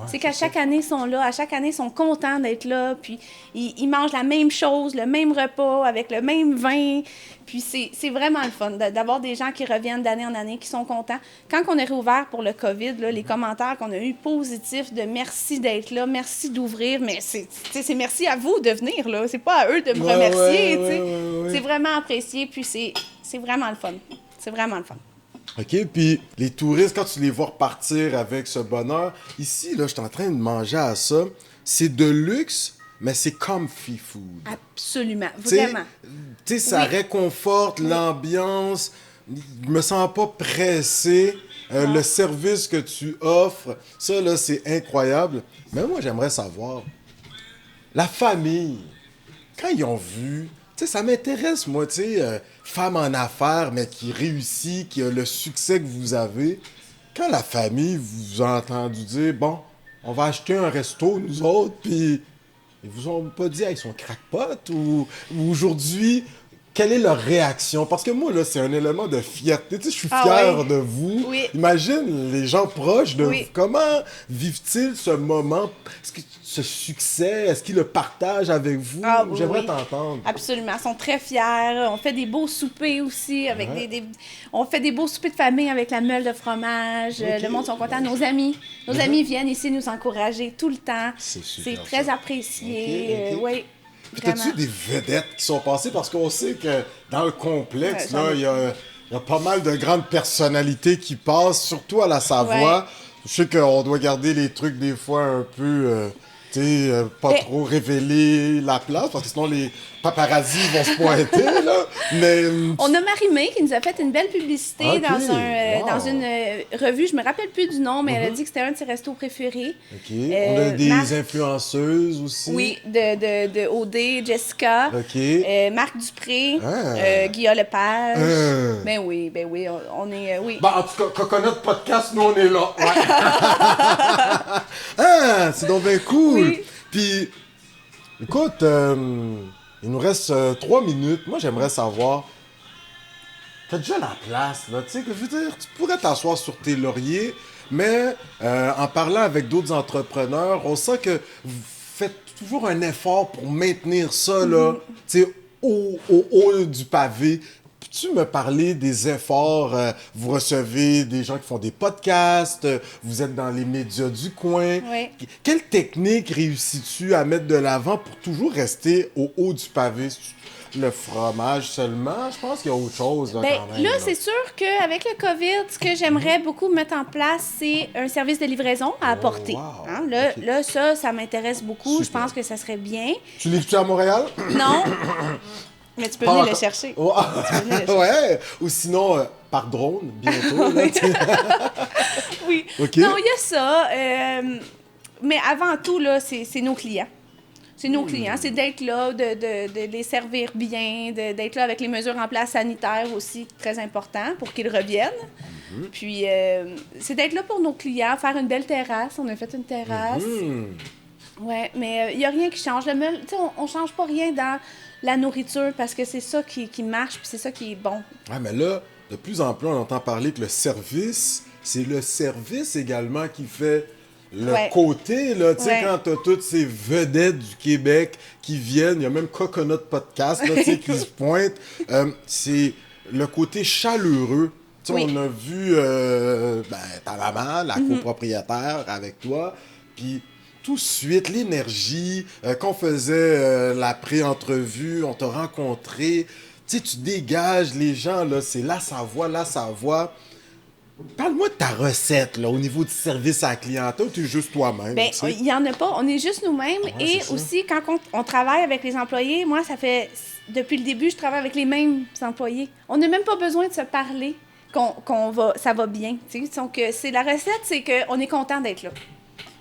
C'est qu'à chaque année, ils sont là. À chaque année, ils sont contents d'être là. Puis, ils mangent la même chose, le même repas, avec le même vin. Puis, c'est vraiment le fun d'avoir des gens qui reviennent d'année en année, qui sont contents. Quand on est réouvert pour le COVID, là, les commentaires qu'on a eus positifs de merci d'être là, merci d'ouvrir, mais c'est merci à vous de venir, là. C'est pas à eux de me Ouais, remercier, ouais, tu sais. ouais. C'est vraiment apprécié, puis c'est vraiment le fun. C'est vraiment le fun. OK, puis les touristes, quand tu les vois repartir avec ce bonheur, ici, là, je suis en train de manger à ça. C'est de luxe, mais c'est comfy food. Absolument, Tu sais, vraiment. tu sais, ça Oui. réconforte l'ambiance. Je me sens pas pressé. Le service que tu offres, ça, là, c'est incroyable. Mais moi, j'aimerais savoir, la famille, quand ils ont vu, tu sais, ça m'intéresse, moi, tu sais, femme en affaires, mais qui réussit, qui a le succès que vous avez. Quand la famille vous a entendu dire, bon, on va acheter un resto, nous autres, puis ils vous ont pas dit, hey, ils sont crackpots, ou aujourd'hui, quelle est leur réaction? Parce que moi, là, c'est un élément de fierté. Tu sais, je suis Ah fier oui. de vous. Oui. Imagine les gens proches de Oui. vous. Comment vivent-ils ce moment? Est-ce que ce succès, est-ce qu'ils le partagent avec vous? Ah, oui, J'aimerais oui. t'entendre. Absolument. Ils sont très fiers. On fait des beaux soupers aussi avec on fait des beaux soupers de famille avec la meule de fromage. Ok. Le monde sont contents. Nos amis viennent ici nous encourager tout le temps. C'est super, C'est très ça. apprécié. Ok, ok. Oui. Puis t'as-tu des vedettes qui sont passées? Parce qu'on sait que dans le complexe, là, il y a pas mal de grandes personnalités qui passent, surtout à la Savoie. Ouais. Je sais qu'on doit garder les trucs des fois un peu... pas trop révéler la place, parce que sinon les paparazzis vont se pointer, là. Mais... On a Marie-Mé qui nous a fait une belle publicité Ok, dans wow. une revue. Je me rappelle plus du nom, mais elle a dit que c'était un de ses restos préférés. OK. On a des Marc- influenceuses aussi. Oui, de OD, Jessica, OK. Marc Dupré, Ah. Guillaume Lepage. Ah. Ben oui, on est... oui. Bon, en tout cas, Coconut Podcast, nous, on est là. Ouais. Ah, c'est donc bien cool. Oui. Puis, écoute, il nous reste 3 minutes. Moi, j'aimerais savoir, t'as déjà la place, là, tu sais, que je veux dire, tu pourrais t'asseoir sur tes lauriers, mais en parlant avec d'autres entrepreneurs, on sent que vous faites toujours un effort pour maintenir ça, là, tu sais, au haut du pavé. Peux-tu me parler des efforts? Vous recevez des gens qui font des podcasts, vous êtes dans les médias du coin. Oui. Quelle technique réussis-tu à mettre de l'avant pour toujours rester au haut du pavé? Le fromage seulement? Je pense qu'il y a autre chose, là, Ben, quand même. là, c'est sûr qu'avec le COVID, ce que j'aimerais beaucoup mettre en place, c'est un service de livraison à apporter. wow. Hein, là, Ok. là, ça m'intéresse beaucoup. Je Super. pense que ça serait bien. Tu livres-tu à Montréal? Non, mais tu peux Pas venir le encore. chercher. Oh, venir le chercher. ouais, ou sinon, par drone, bientôt. Là, tu sais. Oui. OK. Non, il y a ça. Mais avant tout, là, c'est nos clients. C'est nos clients. C'est d'être là, de les servir bien, d'être là avec les mesures en place sanitaires aussi, très important, pour qu'ils reviennent. Puis, c'est d'être là pour nos clients, faire une belle terrasse. On a fait une terrasse. Ouais, mais il n'y a rien qui change. Tu sais, on change pas rien dans la nourriture parce que c'est ça qui marche, puis c'est ça qui est bon. Ouais, mais là, de plus en plus, on entend parler que le service, c'est le service également qui fait le Ouais. côté, là, tu sais, Ouais. quand t'as toutes ces vedettes du Québec qui viennent, il y a même Coconut Podcast, là, tu sais, qui se pointent, c'est le côté chaleureux. Tu sais, Oui. on a vu ta maman, la copropriétaire, avec toi, puis tout de suite, l'énergie, qu'on faisait la pré-entrevue, on t'a rencontré, tu sais, tu dégages les gens, là, c'est la Savoie. Parle-moi de ta recette, là, au niveau du service à la clientèle, ou tu es juste toi-même? Bien, tu sais? il n'y en a pas. On est juste nous-mêmes. Ouais, Et c'est ça. aussi, quand on travaille avec les employés, moi, ça fait... Depuis le début, je travaille avec les mêmes employés. On n'a même pas besoin de se parler ça va bien. Tu sais. Donc, la recette, c'est qu'on est content d'être là.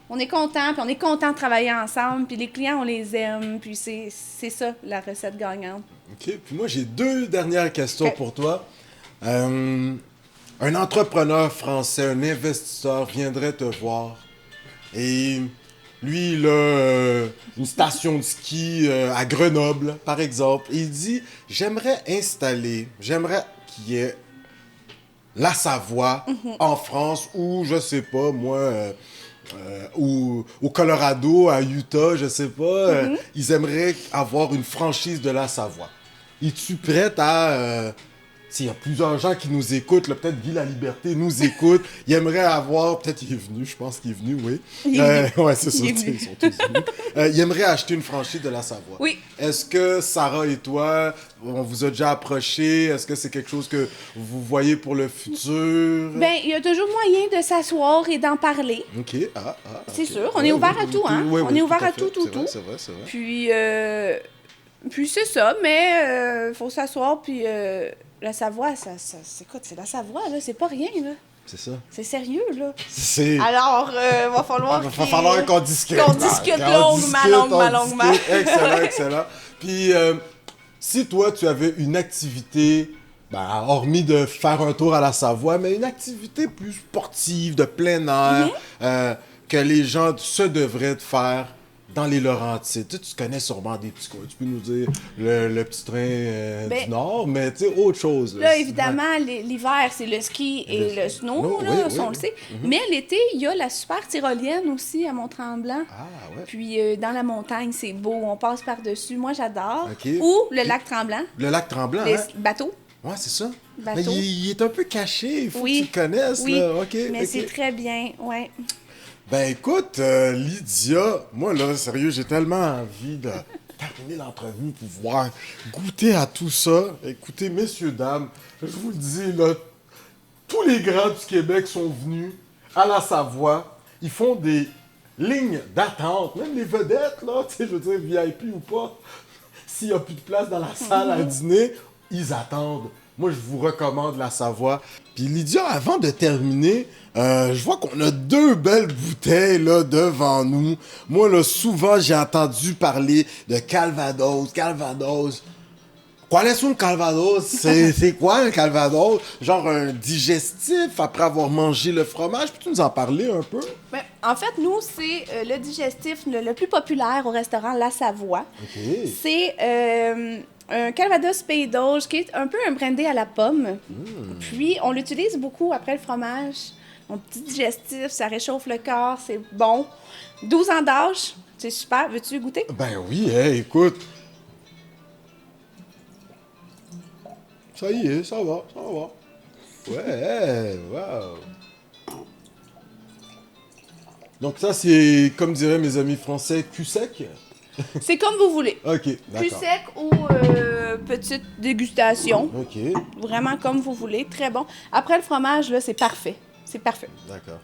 On est content, puis on est content de travailler ensemble, puis les clients, on les aime, puis c'est ça, la recette gagnante. OK, puis moi, j'ai 2 dernières questions OK. pour toi. Un entrepreneur français, un investisseur viendrait te voir et lui, il a une station de ski à Grenoble, par exemple. Et il dit, j'aimerais qu'il y ait la Savoie en France ou, je sais pas, moi, ou au Colorado, à Utah, je sais pas, ils aimeraient avoir une franchise de la Savoie. Es-tu prête à... il y a plusieurs gens qui nous écoutent, là, peut-être Guy Laliberté nous écoute, il aimerait avoir, peut-être il est venu, je pense qu'il est venu, oui. Il est venu. Ouais, c'est ça, Il est tu sais, venu. ils sont tous venus. Il aimerait acheter une franchise de la Savoie. Oui. Est-ce que Sarah et toi, on vous a déjà approché? Est-ce que c'est quelque chose que vous voyez pour le futur? Bien, il y a toujours moyen de s'asseoir et d'en parler. OK. C'est ok. sûr, on Ouais, est ouvert oui, à tout, hein. oui, On est ouvert à fait. tout. C'est vrai. Puis c'est ça, mais faut s'asseoir, puis la Savoie, écoute, c'est la Savoie, là, c'est pas rien, là. C'est ça. C'est sérieux, là. C'est... Alors, va falloir Il va falloir qu'on discute. qu'on discute longuement. Excellent. Puis, si toi, tu avais une activité, hormis de faire un tour à la Savoie, mais une activité plus sportive, de plein air, que les gens se devraient de faire dans les Laurentides. Tu connais sûrement des petits coins. Tu peux nous dire le petit train Ben, du Nord, mais tu sais, autre chose. Là, évidemment, l'hiver, c'est le ski et le snow, Oui, là, oui, on oui. le sait. Mais l'été, il y a la super tyrolienne aussi à Mont-Tremblant. Ah, ouais. Puis dans la montagne, c'est beau, on passe par-dessus. Moi, j'adore. OK. Ou le lac Tremblant, Le lac Tremblant, les hein? bateaux. Ouais, c'est ça. Bateau. Mais il est un peu caché, il faut Oui. que tu le connaisses, Oui, là. OK, mais OK. c'est très bien, ouais. Ben écoute, Lydia, moi là, sérieux, j'ai tellement envie de terminer l'entrevue pour pouvoir goûter à tout ça. Écoutez, messieurs, dames, je vous le dis, là, tous les grands du Québec sont venus à la Savoie. Ils font des lignes d'attente, même les vedettes, là, tu sais, je veux dire, VIP ou pas. S'il n'y a plus de place dans la salle à dîner, ils attendent. Moi, je vous recommande la Savoie. Puis Lydia, avant de terminer, je vois qu'on a 2 belles bouteilles là, devant nous. Moi, là, souvent, j'ai entendu parler de Calvados. Qual es un Calvados? C'est quoi un Calvados? Genre un digestif après avoir mangé le fromage? Peux-tu nous en parler un peu? Ben, en fait, nous, c'est le digestif le plus populaire au restaurant La Savoie. OK. C'est un Calvados Pays d'Auge qui est un peu un brandy à la pomme. Puis, on l'utilise beaucoup après le fromage. Un petit digestif, ça réchauffe le corps, c'est bon. 12 ans d'âge, c'est super. Veux-tu goûter? Ben oui, hey, écoute. Ça y est, ça va. Ouais, wow. Donc ça, c'est, comme diraient mes amis français, cul sec? C'est comme vous voulez. OK, Plus d'accord. sec ou petite dégustation. OK, Vraiment comme vous voulez. Très bon. Après le fromage, là, c'est parfait. C'est parfait. d'accord.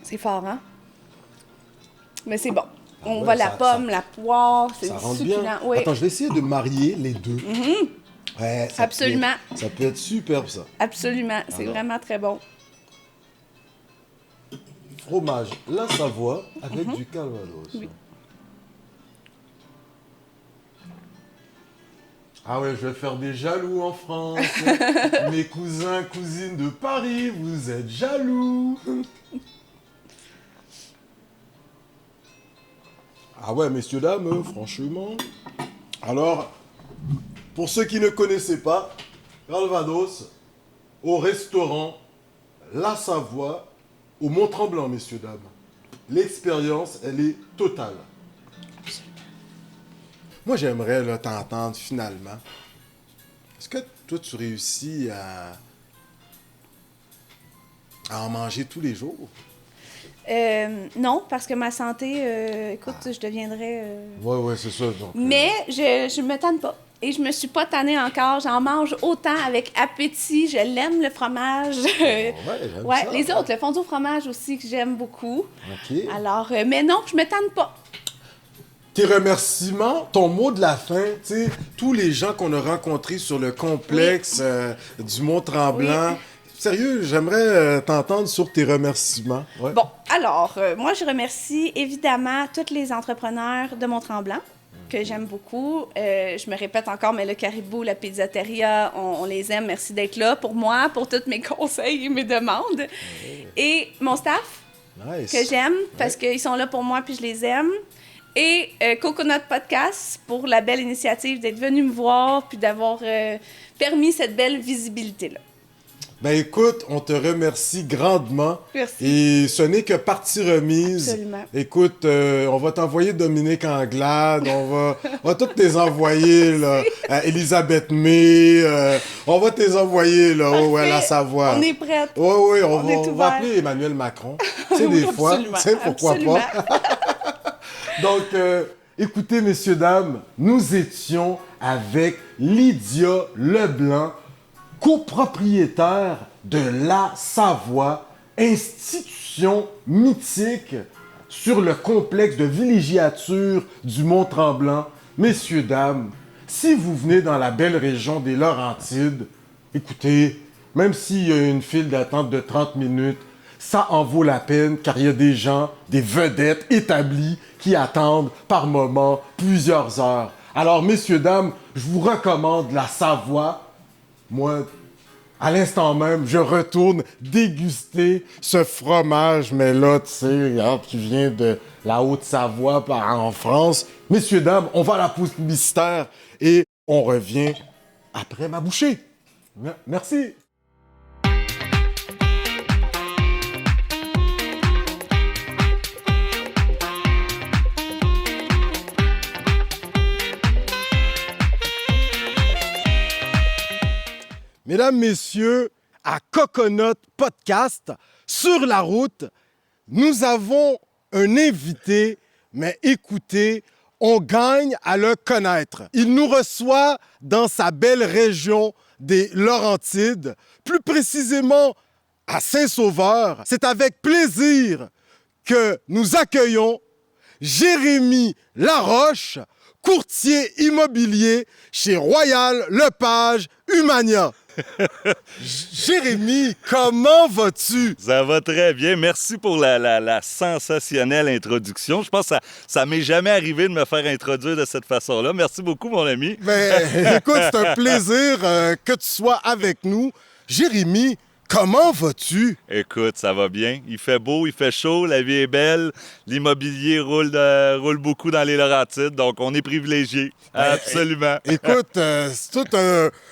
C'est fort, hein? Mais c'est bon. On ouais, voit la ça- pomme, la poire, c'est Ça rentre succulent. bien. Oui, Attends, je vais essayer de marier les deux. Ouais, ça absolument. ça peut être superbe, ça. Absolument. C'est Alors. vraiment très bon. Fromage, la Savoie, avec du Calvados. Oui. Ah ouais, je vais faire des jaloux en France. Mes cousins, cousines de Paris, vous êtes jaloux. Ah ouais, messieurs, dames, franchement. Alors, pour ceux qui ne connaissaient pas, Calvados, au restaurant La Savoie, au Mont-Tremblant, messieurs, dames. L'expérience, elle est totale. Moi, j'aimerais là, t'entendre finalement. Est-ce que toi, tu réussis à en manger tous les jours? Non, parce que ma santé, écoute, je deviendrais... Ouais, c'est ça. Donc, Mais je me tanne pas. Et je me suis pas tannée encore. J'en mange autant avec appétit. Je l'aime, le fromage. ouais, j'aime Ouais, ça. les autres, le fondue au fromage aussi, que j'aime beaucoup. OK. Alors, mais non, je me tanne pas. Tes remerciements, ton mot de la fin, tu sais, tous les gens qu'on a rencontrés sur le complexe du Mont-Tremblant. Sérieux, j'aimerais t'entendre sur tes remerciements. Ouais. Bon, alors, moi, je remercie évidemment tous les entrepreneurs de Mont-Tremblant, que j'aime beaucoup. Je me répète encore, mais le Caribou, la Pizzeria, on les aime. Merci d'être là pour moi, pour tous mes conseils et mes demandes. Et mon staff, Nice. que j'aime, parce qu'ils sont là pour moi puis je les aime. Et Coconut Podcast, pour la belle initiative d'être venu me voir puis d'avoir permis cette belle visibilité-là. Ben écoute, on te remercie grandement. Merci. Et ce n'est que partie remise. Absolument. Écoute, on va t'envoyer Dominique Anglade, on va toutes les envoyer, là. Elisabeth May, on va te les envoyer, là, à la Savoie. On est prête. Oui, On est on va ouvert. appeler Emmanuel Macron. Tu sais, Oui, des fois, absolument, tu sais, pourquoi absolument. pas. Donc, écoutez, messieurs, dames, nous étions avec Lydia Leblanc, copropriétaire de La Savoie, institution mythique sur le complexe de villégiature du Mont-Tremblant. Messieurs, dames, si vous venez dans la belle région des Laurentides, écoutez, même s'il y a une file d'attente de 30 minutes, ça en vaut la peine car il y a des gens, des vedettes établies qui attendent par moment plusieurs heures. Alors, messieurs, dames, je vous recommande La Savoie. Moi, à l'instant même, je retourne déguster ce fromage, mais là, tu sais, regarde, qui vient de la Haute-Savoie en France. Messieurs, dames, on va à la pause publicitaire et on revient après ma bouchée. Merci. Mesdames, messieurs, à Coconut Podcast, sur la route, nous avons un invité mais écoutez, on gagne à le connaître. Il nous reçoit dans sa belle région des Laurentides, plus précisément à Saint-Sauveur. C'est avec plaisir que nous accueillons Jérémy Laroche, courtier immobilier chez Royal Lepage Humania. Jérémy, comment vas-tu? Ça va très bien. Merci pour la sensationnelle introduction. Je pense que ça m'est jamais arrivé de me faire introduire de cette façon-là. Merci beaucoup, mon ami. Ben, écoute, c'est un plaisir que tu sois avec nous. Jérémy, comment vas-tu? Écoute, ça va bien. Il fait beau, il fait chaud, la vie est belle. L'immobilier roule beaucoup dans les Laurentides, donc on est privilégiés. Absolument. Écoute, c'est tout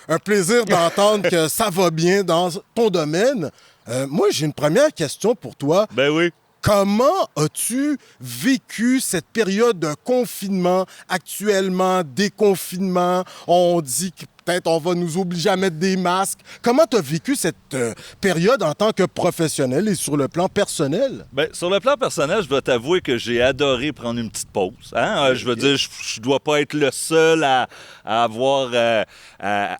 un plaisir d'entendre que ça va bien dans ton domaine. Moi, j'ai une première question pour toi. Ben oui. Comment as-tu vécu cette période de confinement, actuellement déconfinement? On dit que peut-être on va nous obliger à mettre des masques. Comment tu as vécu cette période en tant que professionnel et sur le plan personnel? Bien, sur le plan personnel, je dois t'avouer que j'ai adoré prendre une petite pause. Hein? Je veux dire, je dois pas être le seul à avoir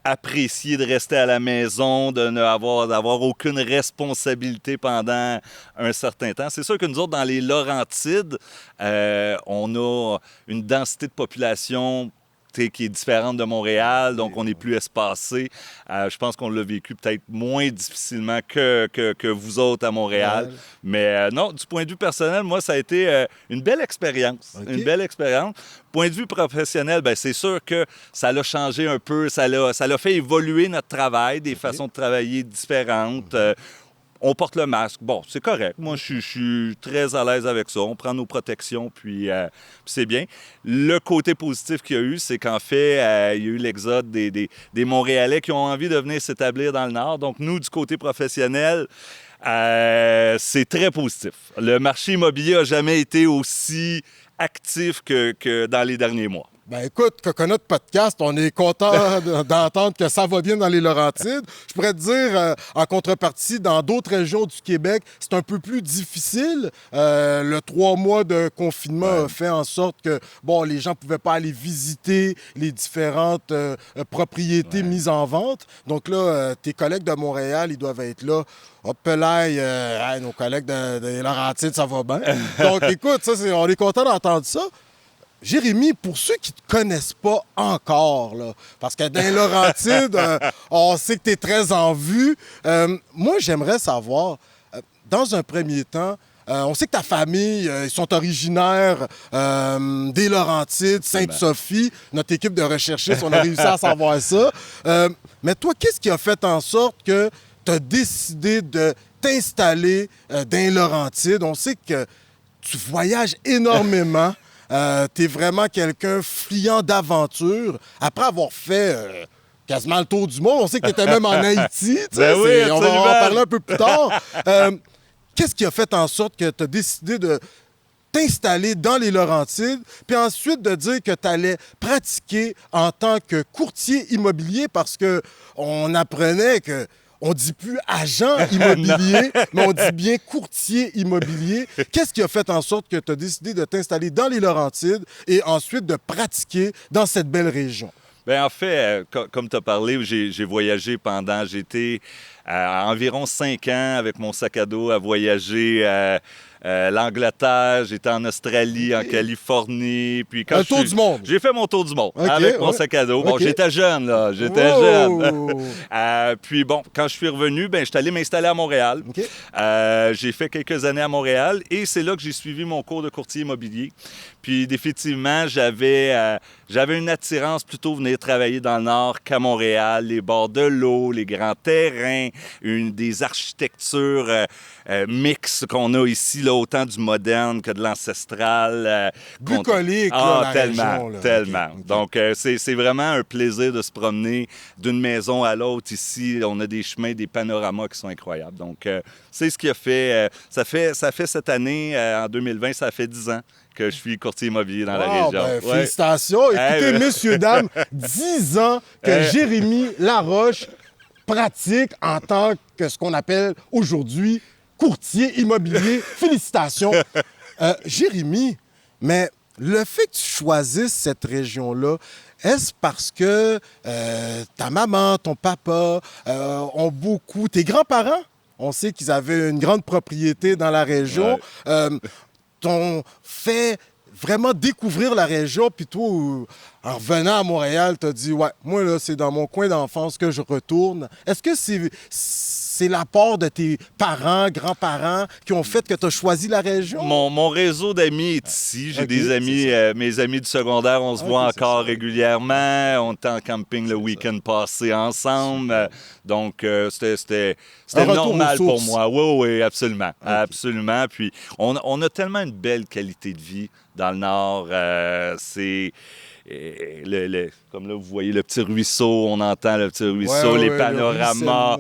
apprécié de rester à la maison, d'avoir aucune responsabilité pendant un certain temps. C'est sûr que nous autres, dans les Laurentides, on a une densité de population qui est différente de Montréal, donc on est plus espacé. Je pense qu'on l'a vécu peut-être moins difficilement que vous autres à Montréal. Ouais. Mais non, du point de vue personnel, moi, ça a été une belle expérience. Okay. Une belle expérience. Point de vue professionnel, bien, c'est sûr que ça l'a changé un peu, ça l'a fait évoluer notre travail, des façons de travailler différentes. On porte le masque. Bon, c'est correct. Moi, je suis très à l'aise avec ça. On prend nos protections, puis c'est bien. Le côté positif qu'il y a eu, c'est qu'en fait, il y a eu l'exode des Montréalais qui ont envie de venir s'établir dans le Nord. Donc, nous, du côté professionnel, c'est très positif. Le marché immobilier n'a jamais été aussi actif que dans les derniers mois. Ben écoute, Coconut Podcast, on est content d'entendre que ça va bien dans les Laurentides. Je pourrais te dire, en contrepartie, dans d'autres régions du Québec, c'est un peu plus difficile. Le 3 mois de confinement a fait en sorte que, bon, les gens ne pouvaient pas aller visiter les différentes propriétés mises en vente. Donc là, tes collègues de Montréal, ils doivent être là. Hop là, nos collègues des Laurentides, ça va bien. Donc écoute, on est content d'entendre ça. Jérémy, pour ceux qui ne te connaissent pas encore, là, parce que dans les Laurentides, on sait que tu es très en vue. Moi, j'aimerais savoir, dans un premier temps, on sait que ta famille, ils sont originaires des Laurentides, Sainte-Sophie. Notre équipe de recherchistes, on a réussi à savoir ça. Mais toi, qu'est-ce qui a fait en sorte que tu as décidé de t'installer dans les Laurentides? On sait que tu voyages énormément. T'es vraiment quelqu'un friand d'aventure. Après avoir fait quasiment le tour du monde, on sait que t'étais même en Haïti. Ben oui, on va en parler un peu plus tard. Qu'est-ce qui a fait en sorte que tu as décidé de t'installer dans les Laurentides, puis ensuite de dire que tu allais pratiquer en tant que courtier immobilier parce qu'on apprenait que on dit plus agent immobilier, mais on dit bien courtier immobilier. Qu'est-ce qui a fait en sorte que tu as décidé de t'installer dans les Laurentides et ensuite de pratiquer dans cette belle région? Bien, en fait, comme tu as parlé, j'ai voyagé j'étais environ 5 ans avec mon sac à dos à voyager l'Angleterre, j'étais en Australie, en Californie. Puis quand du monde. J'ai fait mon tour du monde avec mon sac à dos. Bon, j'étais jeune, là. J'étais jeune. Puis bon, quand je suis revenu, je suis allé m'installer à Montréal. J'ai fait quelques années à Montréal et c'est là que j'ai suivi mon cours de courtier immobilier. Puis définitivement, j'avais une attirance plutôt venir travailler dans le Nord qu'à Montréal, les bords de l'eau, les grands terrains, des architectures mixtes qu'on a ici, là, autant du moderne que de l'ancestral. Bucolique, la tellement, région, là. Tellement. Okay. Donc, c'est vraiment un plaisir de se promener d'une maison à l'autre ici. On a des chemins, des panoramas qui sont incroyables. Donc, c'est ce qui a fait... ça fait cette année, en 2020, ça fait 10 ans que je suis courtier immobilier dans la région. Félicitations. Écoutez, messieurs, dames, 10 ans que Jérémy Laroche pratique en tant que ce qu'on appelle aujourd'hui courtier immobilier. Félicitations. Jérémy, Mais le fait que tu choisisses cette région-là, est-ce parce que ta maman, ton papa ont beaucoup... Tes grands-parents, on sait qu'ils avaient une grande propriété dans la région, t'ont fait vraiment découvrir la région, puis toi, en revenant à Montréal, t'as dit, ouais, moi, là, c'est dans mon coin d'enfance que je retourne. Est-ce que c'est l'apport de tes parents, grands-parents qui ont fait que tu as choisi la région? Mon réseau d'amis est ici. J'ai des amis, mes amis du secondaire, on se voit encore régulièrement. On était en camping le week-end passé ensemble. Donc, c'était normal pour moi. Oui, absolument. Absolument. Puis, on a tellement une belle qualité de vie dans le Nord. C'est... comme là, vous voyez le petit ruisseau, on entend le petit ruisseau, les panoramas.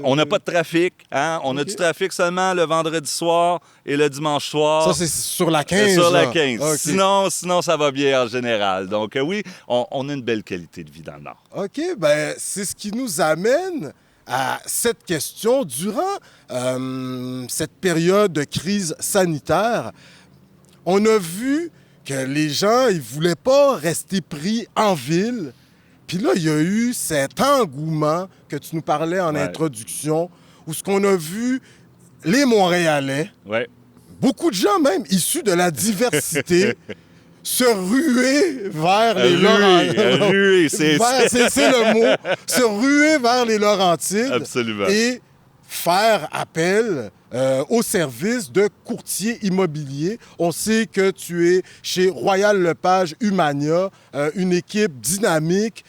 On n'a pas de trafic. Hein? On a du trafic seulement le vendredi soir et le dimanche soir. Ça, c'est sur la 15? Sur la 15. Okay. Sinon, ça va bien en général. Donc, oui, on a une belle qualité de vie dans le Nord. OK, bien, c'est ce qui nous amène à cette question. Durant cette période de crise sanitaire, on a vu que les gens, ils voulaient pas rester pris en ville. Puis là, il y a eu cet engouement que tu nous parlais en introduction, où ce qu'on a vu, les Montréalais, beaucoup de gens même issus de la diversité, se ruer vers les Laurentides. Ruer, c'est le mot. Se ruer vers les Laurentides. Absolument. Et faire appel au service de courtier immobilier. On sait que tu es chez Royal Lepage Humania, une équipe dynamique.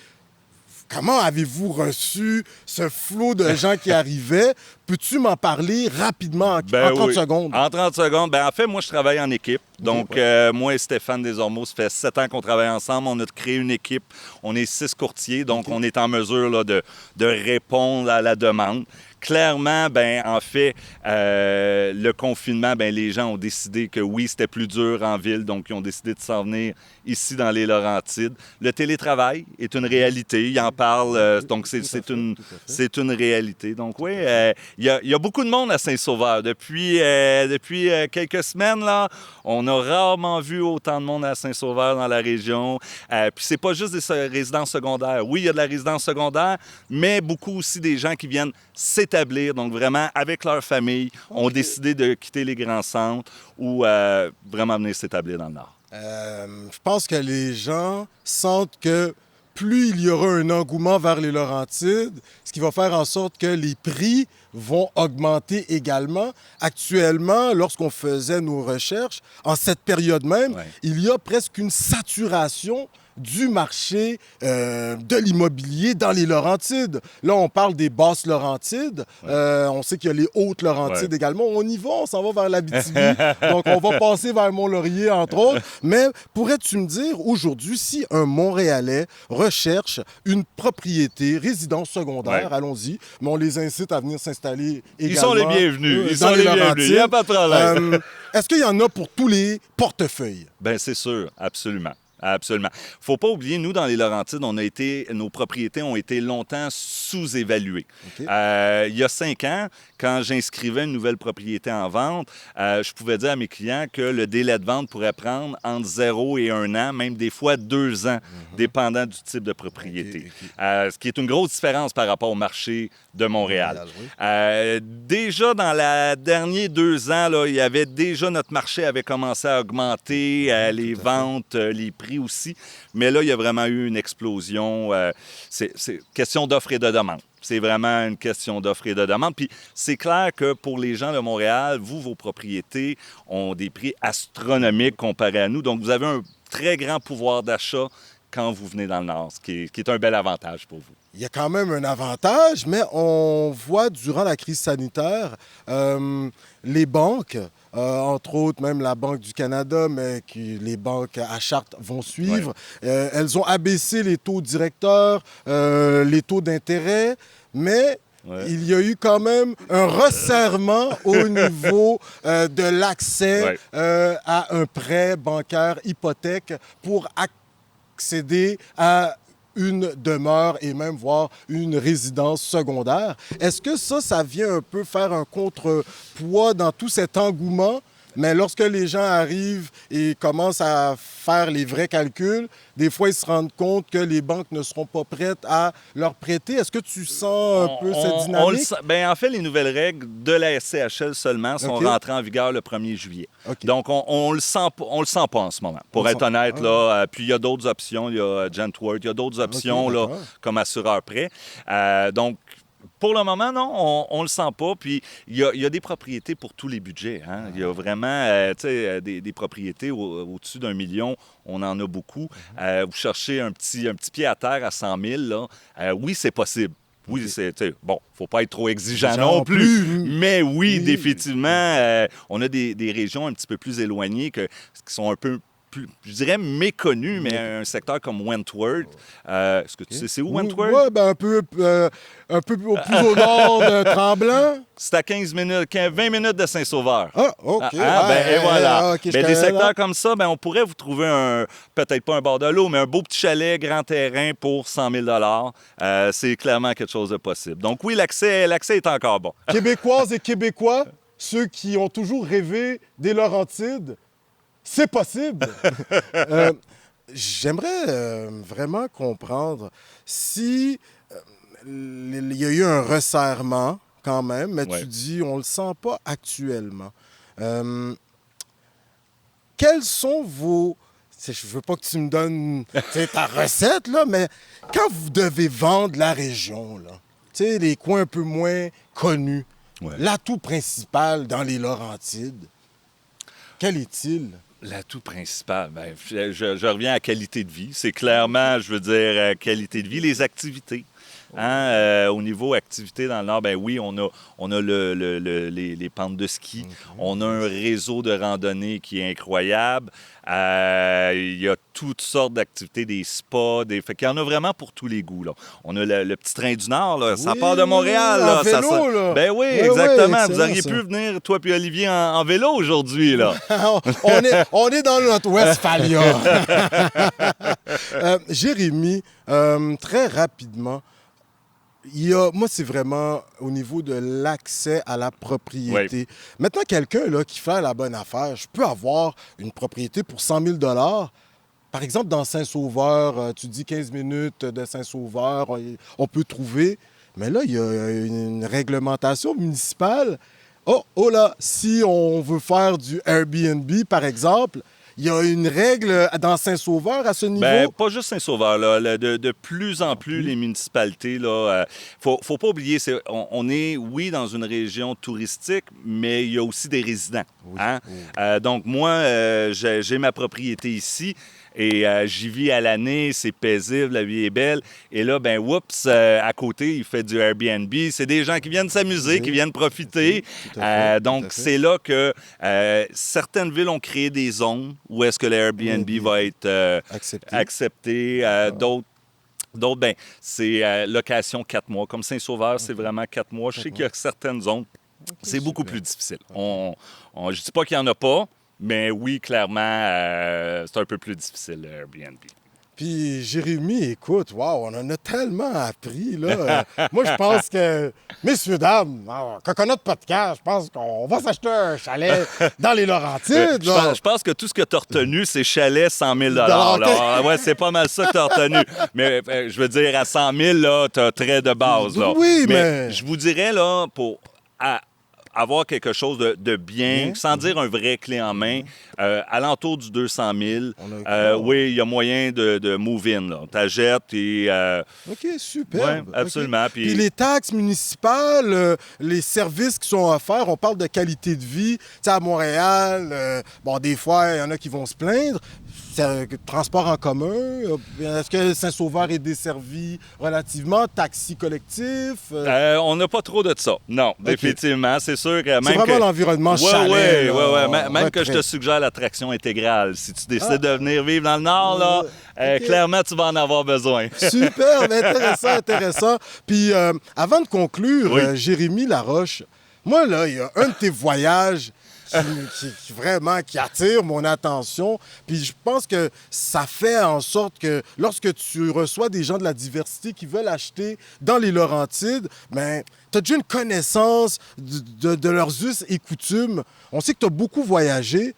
Comment avez-vous reçu ce flot de gens qui arrivaient? Peux-tu m'en parler rapidement en 30 secondes? En 30 secondes. En fait, moi, je travaille en équipe. Donc, moi et Stéphane Desormeaux, ça fait 7 ans qu'on travaille ensemble. On a créé une équipe. On est 6 courtiers. Donc, on est en mesure là, de répondre à la demande. Clairement, en fait, le confinement, les gens ont décidé que oui, c'était plus dur en ville, donc ils ont décidé de s'en venir ici dans les Laurentides. Le télétravail est une réalité, ils en parlent, donc c'est une réalité. Donc oui, il y a beaucoup de monde à Saint-Sauveur. Depuis quelques semaines, là, on a rarement vu autant de monde à Saint-Sauveur dans la région. Puis c'est pas juste des résidences secondaires. Oui, il y a de la résidence secondaire, mais beaucoup aussi des gens qui viennent s'établir, donc vraiment avec leur famille, ont décidé de quitter les grands centres ou vraiment venir s'établir dans le Nord. Je pense que les gens sentent que plus il y aura un engouement vers les Laurentides, ce qui va faire en sorte que les prix vont augmenter également. Actuellement, lorsqu'on faisait nos recherches, en cette période même, il y a presque une saturation du marché de l'immobilier dans les Laurentides. Là, on parle des basses Laurentides. On sait qu'il y a les hautes Laurentides également. On y va, on s'en va vers l'Abitibi. Donc, on va passer vers Mont-Laurier, entre autres. Mais pourrais-tu me dire, aujourd'hui, si un Montréalais recherche une propriété, résidence secondaire, allons-y, mais on les incite à venir s'installer également. Ils sont les bienvenus. Ils sont les bienvenus. Il n'y a pas de problème. Est-ce qu'il y en a pour tous les portefeuilles? Bien, c'est sûr. Absolument. Absolument. Faut pas oublier, nous, dans les Laurentides, nos propriétés ont été longtemps sous-évaluées. Il y a 5 ans, quand j'inscrivais une nouvelle propriété en vente, je pouvais dire à mes clients que le délai de vente pourrait prendre entre 0 et 1 an, même des fois 2 ans, dépendant du type de propriété. Ce qui est une grosse différence par rapport au marché de Montréal. Déjà, dans les derniers 2 ans, là, il y avait déjà notre marché avait commencé à augmenter, les ventes, les prix aussi. Mais là, il y a vraiment eu une explosion. C'est question d'offre et de demande. C'est vraiment une question d'offre et de demande. Puis c'est clair que pour les gens de Montréal, vos propriétés ont des prix astronomiques comparés à nous. Donc, vous avez un très grand pouvoir d'achat quand vous venez dans le Nord, ce qui est un bel avantage pour vous. Il y a quand même un avantage, mais on voit durant la crise sanitaire, les banques, entre autres même la Banque du Canada, mais les banques à charte vont suivre, elles ont abaissé les taux directeurs, les taux d'intérêt, mais il y a eu quand même un resserrement au niveau de l'accès à un prêt bancaire hypothèque pour accéder à une demeure et même voir une résidence secondaire. Est-ce que ça vient un peu faire un contrepoids dans tout cet engouement, Mais lorsque les gens arrivent et commencent à faire les vrais calculs, des fois, ils se rendent compte que les banques ne seront pas prêtes à leur prêter. Est-ce que tu sens un peu cette dynamique? En fait, les nouvelles règles de la SCHL seulement sont rentrées en vigueur le 1er juillet. Donc, on le sent pas en ce moment, pour être honnête. Là, puis, il y a d'autres options. Il y a Gentworth, il y a d'autres options là, comme assureur prêt. Donc, pour le moment, non, on le sent pas. Puis, il y a des propriétés pour tous les budgets. Hein? Il y a vraiment des propriétés au-dessus d'1 million. On en a beaucoup. Vous cherchez un petit pied à terre à 100 000, là. Oui, c'est possible. Oui, bon, faut pas être trop exigeant non plus. Mais oui, définitivement, on a des régions un petit peu plus éloignées qui sont un peu plus, je dirais, méconnu, mais un secteur comme Wentworth. Est-ce que tu sais c'est où, Wentworth? Oui, ben un peu plus au nord de Tremblant. C'est à 20 minutes de Saint-Sauveur. Ah, OK. Et voilà. Okay, des secteurs comme ça, on pourrait vous trouver peut-être pas un bord de l'eau, mais un beau petit chalet, grand terrain pour 100 000 $. C'est clairement quelque chose de possible. Donc oui, l'accès est encore bon. Québécoises et Québécois, ceux qui ont toujours rêvé des Laurentides, c'est possible. J'aimerais vraiment comprendre si il y a eu un resserrement quand même, mais tu dis on le sent pas actuellement. Quels sont vos... Je veux pas que tu me donnes ta recette, là, mais quand vous devez vendre la région, là, les coins un peu moins connus, l'atout principal dans les Laurentides, quel est-il? L'atout principal, je reviens à qualité de vie. C'est clairement, je veux dire, qualité de vie, les activités. Au niveau activité dans le Nord, oui, on a les pentes de ski. On a un réseau de randonnée qui est incroyable. Il y a toutes sortes d'activités, des spas, fait qu'il y en a vraiment pour tous les goûts. Là. On a le petit train du Nord, là, ça part de Montréal. Là, vélo, là. Ben oui, exactement. Vous auriez pu venir, toi puis Olivier, en vélo aujourd'hui, là. on est dans notre Westphalia. Jérémy, très rapidement, moi, c'est vraiment au niveau de l'accès à la propriété. Maintenant, quelqu'un là, qui fait la bonne affaire, je peux avoir une propriété pour 100 000 $. Par exemple, dans Saint-Sauveur, tu dis 15 minutes de Saint-Sauveur, on peut trouver. Mais là, il y a une réglementation municipale. Oh là, si on veut faire du Airbnb, par exemple, il y a une règle dans Saint-Sauveur à ce niveau? Pas juste Saint-Sauveur. Là. De plus en plus, les municipalités, faut pas oublier, on est, oui, dans une région touristique, mais il y a aussi des résidents. Donc, moi, j'ai ma propriété ici. Et j'y vis à l'année, c'est paisible, la vie est belle. Et là, à côté, il fait du Airbnb. C'est des gens qui viennent s'amuser, qui viennent profiter. Donc, c'est là que certaines villes ont créé des zones où est-ce que l'Airbnb va être accepté. D'autres, c'est location 4 mois. Comme Saint-Sauveur, c'est vraiment 4 mois. Je sais qu'il y a certaines zones, c'est beaucoup plus difficile. Je ne dis pas qu'il n'y en a pas, mais oui, clairement, c'est un peu plus difficile, le Airbnb. Puis, Jérémy, écoute, on en a tellement appris, là. Moi, je pense que, messieurs, dames, Coconut Podcast, je pense qu'on va s'acheter un chalet dans les Laurentides. Je pense que tout ce que tu as retenu, c'est chalet 100 000 $. Ouais, c'est pas mal ça que tu as retenu. Mais je veux dire, à 100 000 là, tu as trait de base. Là. Oui, mais... Je vous dirais, là, pour... avoir quelque chose de bien, sans dire un vrai clé en main, alentour du 200 000. Oui, il y a moyen de move-in. Tu achètes et... OK, super. Oui, absolument. Okay. Puis les taxes municipales, les services qui sont offerts, on parle de qualité de vie. Tu sais, à Montréal, des fois, il y en a qui vont se plaindre. Transport en commun, est-ce que Saint-Sauveur est desservi relativement? Taxi collectif? On n'a pas trop de ça. Non, définitivement. C'est sûr que même c'est vraiment l'environnement chalet. Oui. Même que je te suggère l'attraction intégrale. Si tu décides de venir vivre dans le Nord, clairement, tu vas en avoir besoin. Super, intéressant. Puis, avant de conclure, Jérémy Laroche, moi, là, il y a un de tes voyages vraiment qui attire mon attention. Puis je pense que ça fait en sorte que lorsque tu reçois des gens de la diversité qui veulent acheter dans les Laurentides, ben, tu as déjà une connaissance de leurs us et coutumes. On sait que tu as beaucoup voyagé.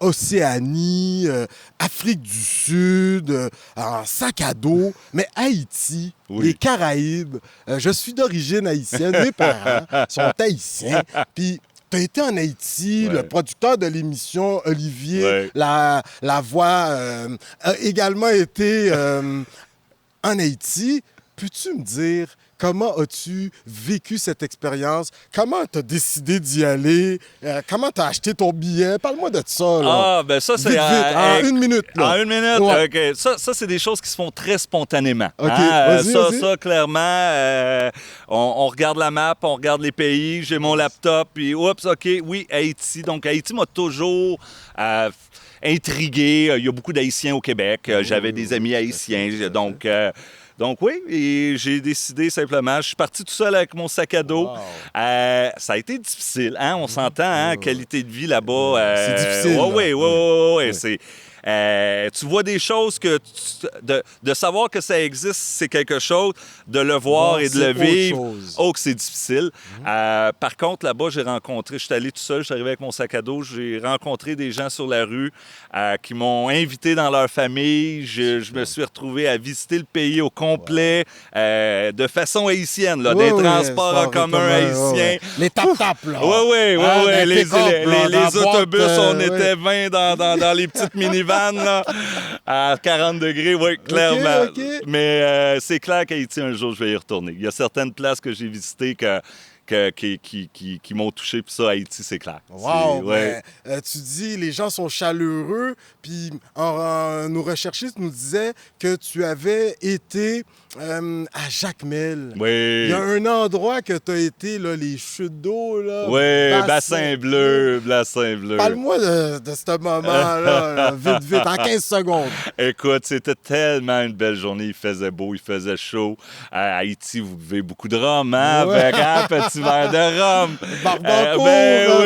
Océanie, Afrique du Sud, en sac à dos, mais Haïti, les Caraïbes. Je suis d'origine haïtienne, mes parents sont haïtiens. Puis, tu as été en Haïti, le producteur de l'émission, Olivier Lavoie, a également été en Haïti. Peux-tu me dire comment as-tu vécu cette expérience? Comment tu as décidé d'y aller? Comment tu as acheté ton billet? Parle-moi de ça. Là. Ah, ben ça, c'est... Vite, en une minute. Là. En une minute? Ouais. OK. Ça, c'est des choses qui se font très spontanément. OK, vas-y. vas-y. Ça, clairement, on regarde la map, on regarde les pays, j'ai mon laptop, puis oups, OK, oui, Haïti. Donc, Haïti m'a toujours... intrigué. Il y a beaucoup d'Haïtiens au Québec. J'avais des amis haïtiens. Donc oui, et j'ai décidé simplement, je suis parti tout seul avec mon sac à dos. Wow. Ça a été difficile, hein? On s'entend, hein? Qualité de vie là-bas. C'est difficile. Oui. C'est... tu vois des choses que de savoir que ça existe, c'est quelque chose. De le voir et de le vivre, que c'est difficile. Par contre, là-bas, je suis allé tout seul, je suis arrivé avec mon sac à dos, j'ai rencontré des gens sur la rue qui m'ont invité dans leur famille. Je me suis retrouvé à visiter le pays au complet de façon haïtienne, là, des transports en commun haïtiens. Les tap-tap, là. Oui. Les autobus, on était 20 dans les petites minivans. Là, à 40 degrés, oui, clairement. Okay. Mais c'est clair qu'Haïti, un jour, je vais y retourner. Il y a certaines places que j'ai visitées qui m'ont touché, puis ça, Haïti, c'est clair. Wow! Tu dis, les gens sont chaleureux, puis nos recherchistes nous disaient que tu avais été à Jacmel. Oui. Il y a un endroit que tu as été, là, les chutes d'eau, là. Oui, Bassin Bleu. Parle-moi de ce moment-là, vite, en 15 secondes. Écoute, c'était tellement une belle journée. Il faisait beau, il faisait chaud. À Haïti, vous buvez beaucoup de rhum, hein? Avec un petit verre de rhum. Barbancourt,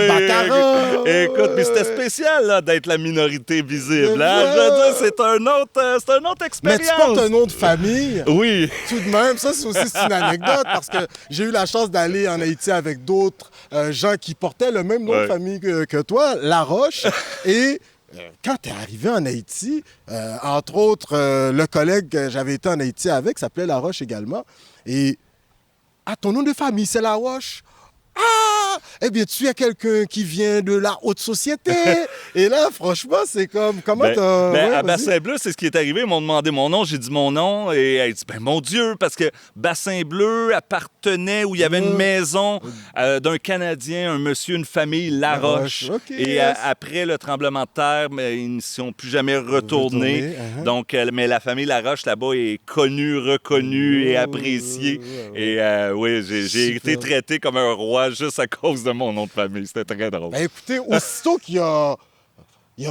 Baccarat. Écoute, puis c'était spécial là, d'être la minorité visible. Hein? Je veux dire, c'est une autre expérience. Mais tu portes un nom de famille. Oui. Tout de même, ça, c'est aussi une anecdote parce que j'ai eu la chance d'aller en Haïti avec d'autres gens qui portaient le même nom de famille que toi, Laroche. Et quand tu es arrivé en Haïti, entre autres, le collègue que j'avais été en Haïti avec s'appelait Laroche également. Et ton nom de famille, c'est Laroche? Ah! Eh bien, tu es quelqu'un qui vient de la haute société. Et là, franchement, c'est comme... Comment à Bassin Bleu, c'est ce qui est arrivé. Ils m'ont demandé mon nom. J'ai dit mon nom. Et elle dit, mon Dieu, parce que Bassin Bleu appartenait où il y avait une maison d'un Canadien, un monsieur, une famille, Laroche. Et après le tremblement de terre, ils ne sont plus jamais retournés. Donc, mais la famille Laroche, là-bas, est connue, reconnue et appréciée. Et oui, j'ai été traité comme un roi juste à cause de mon nom de famille. C'était très drôle. Ben écoutez, aussitôt qu'il y a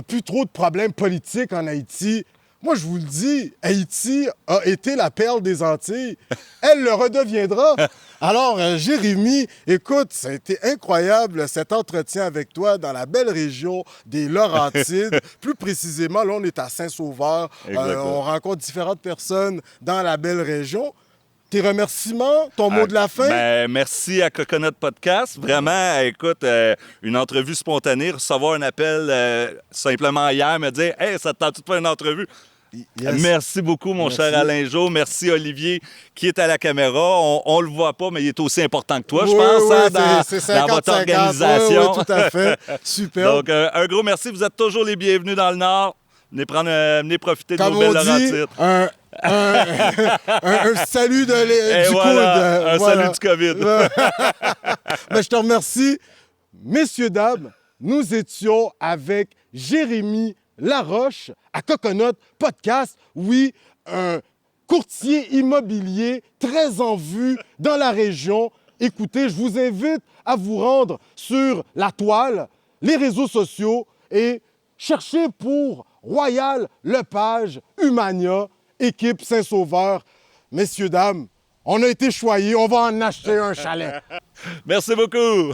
plus trop de problèmes politiques en Haïti, moi, je vous le dis, Haïti a été la perle des Antilles. Elle le redeviendra. Alors, Jérémy, écoute, ça a été incroyable cet entretien avec toi dans la belle région des Laurentides. Plus précisément, là, on est à Saint-Sauveur. On rencontre différentes personnes dans la belle région. Tes remerciements, ton mot de la fin? Merci à Coconut Podcast. Vraiment, écoute, une entrevue spontanée, recevoir un appel simplement hier, me dire « Hey, ça te tente de faire une entrevue? » Merci beaucoup, mon cher Alain Jo. Merci, Olivier, qui est à la caméra. On le voit pas, mais il est aussi important que toi, je pense, dans votre organisation. Oui, tout à fait. Super. Donc, un gros merci. Vous êtes toujours les bienvenus dans le Nord. Venez profiter de nos belles Laurentides. Un salut du coude. Salut du COVID. Mais je te remercie. Messieurs, dames, nous étions avec Jérémy Laroche à Coconut Podcast. Oui, un courtier immobilier très en vue dans la région. Écoutez, je vous invite à vous rendre sur la toile, les réseaux sociaux et chercher pour Royal Lepage Humania, équipe Saint-Sauveur. Messieurs, dames, on a été choyés, on va en acheter un chalet. Merci beaucoup.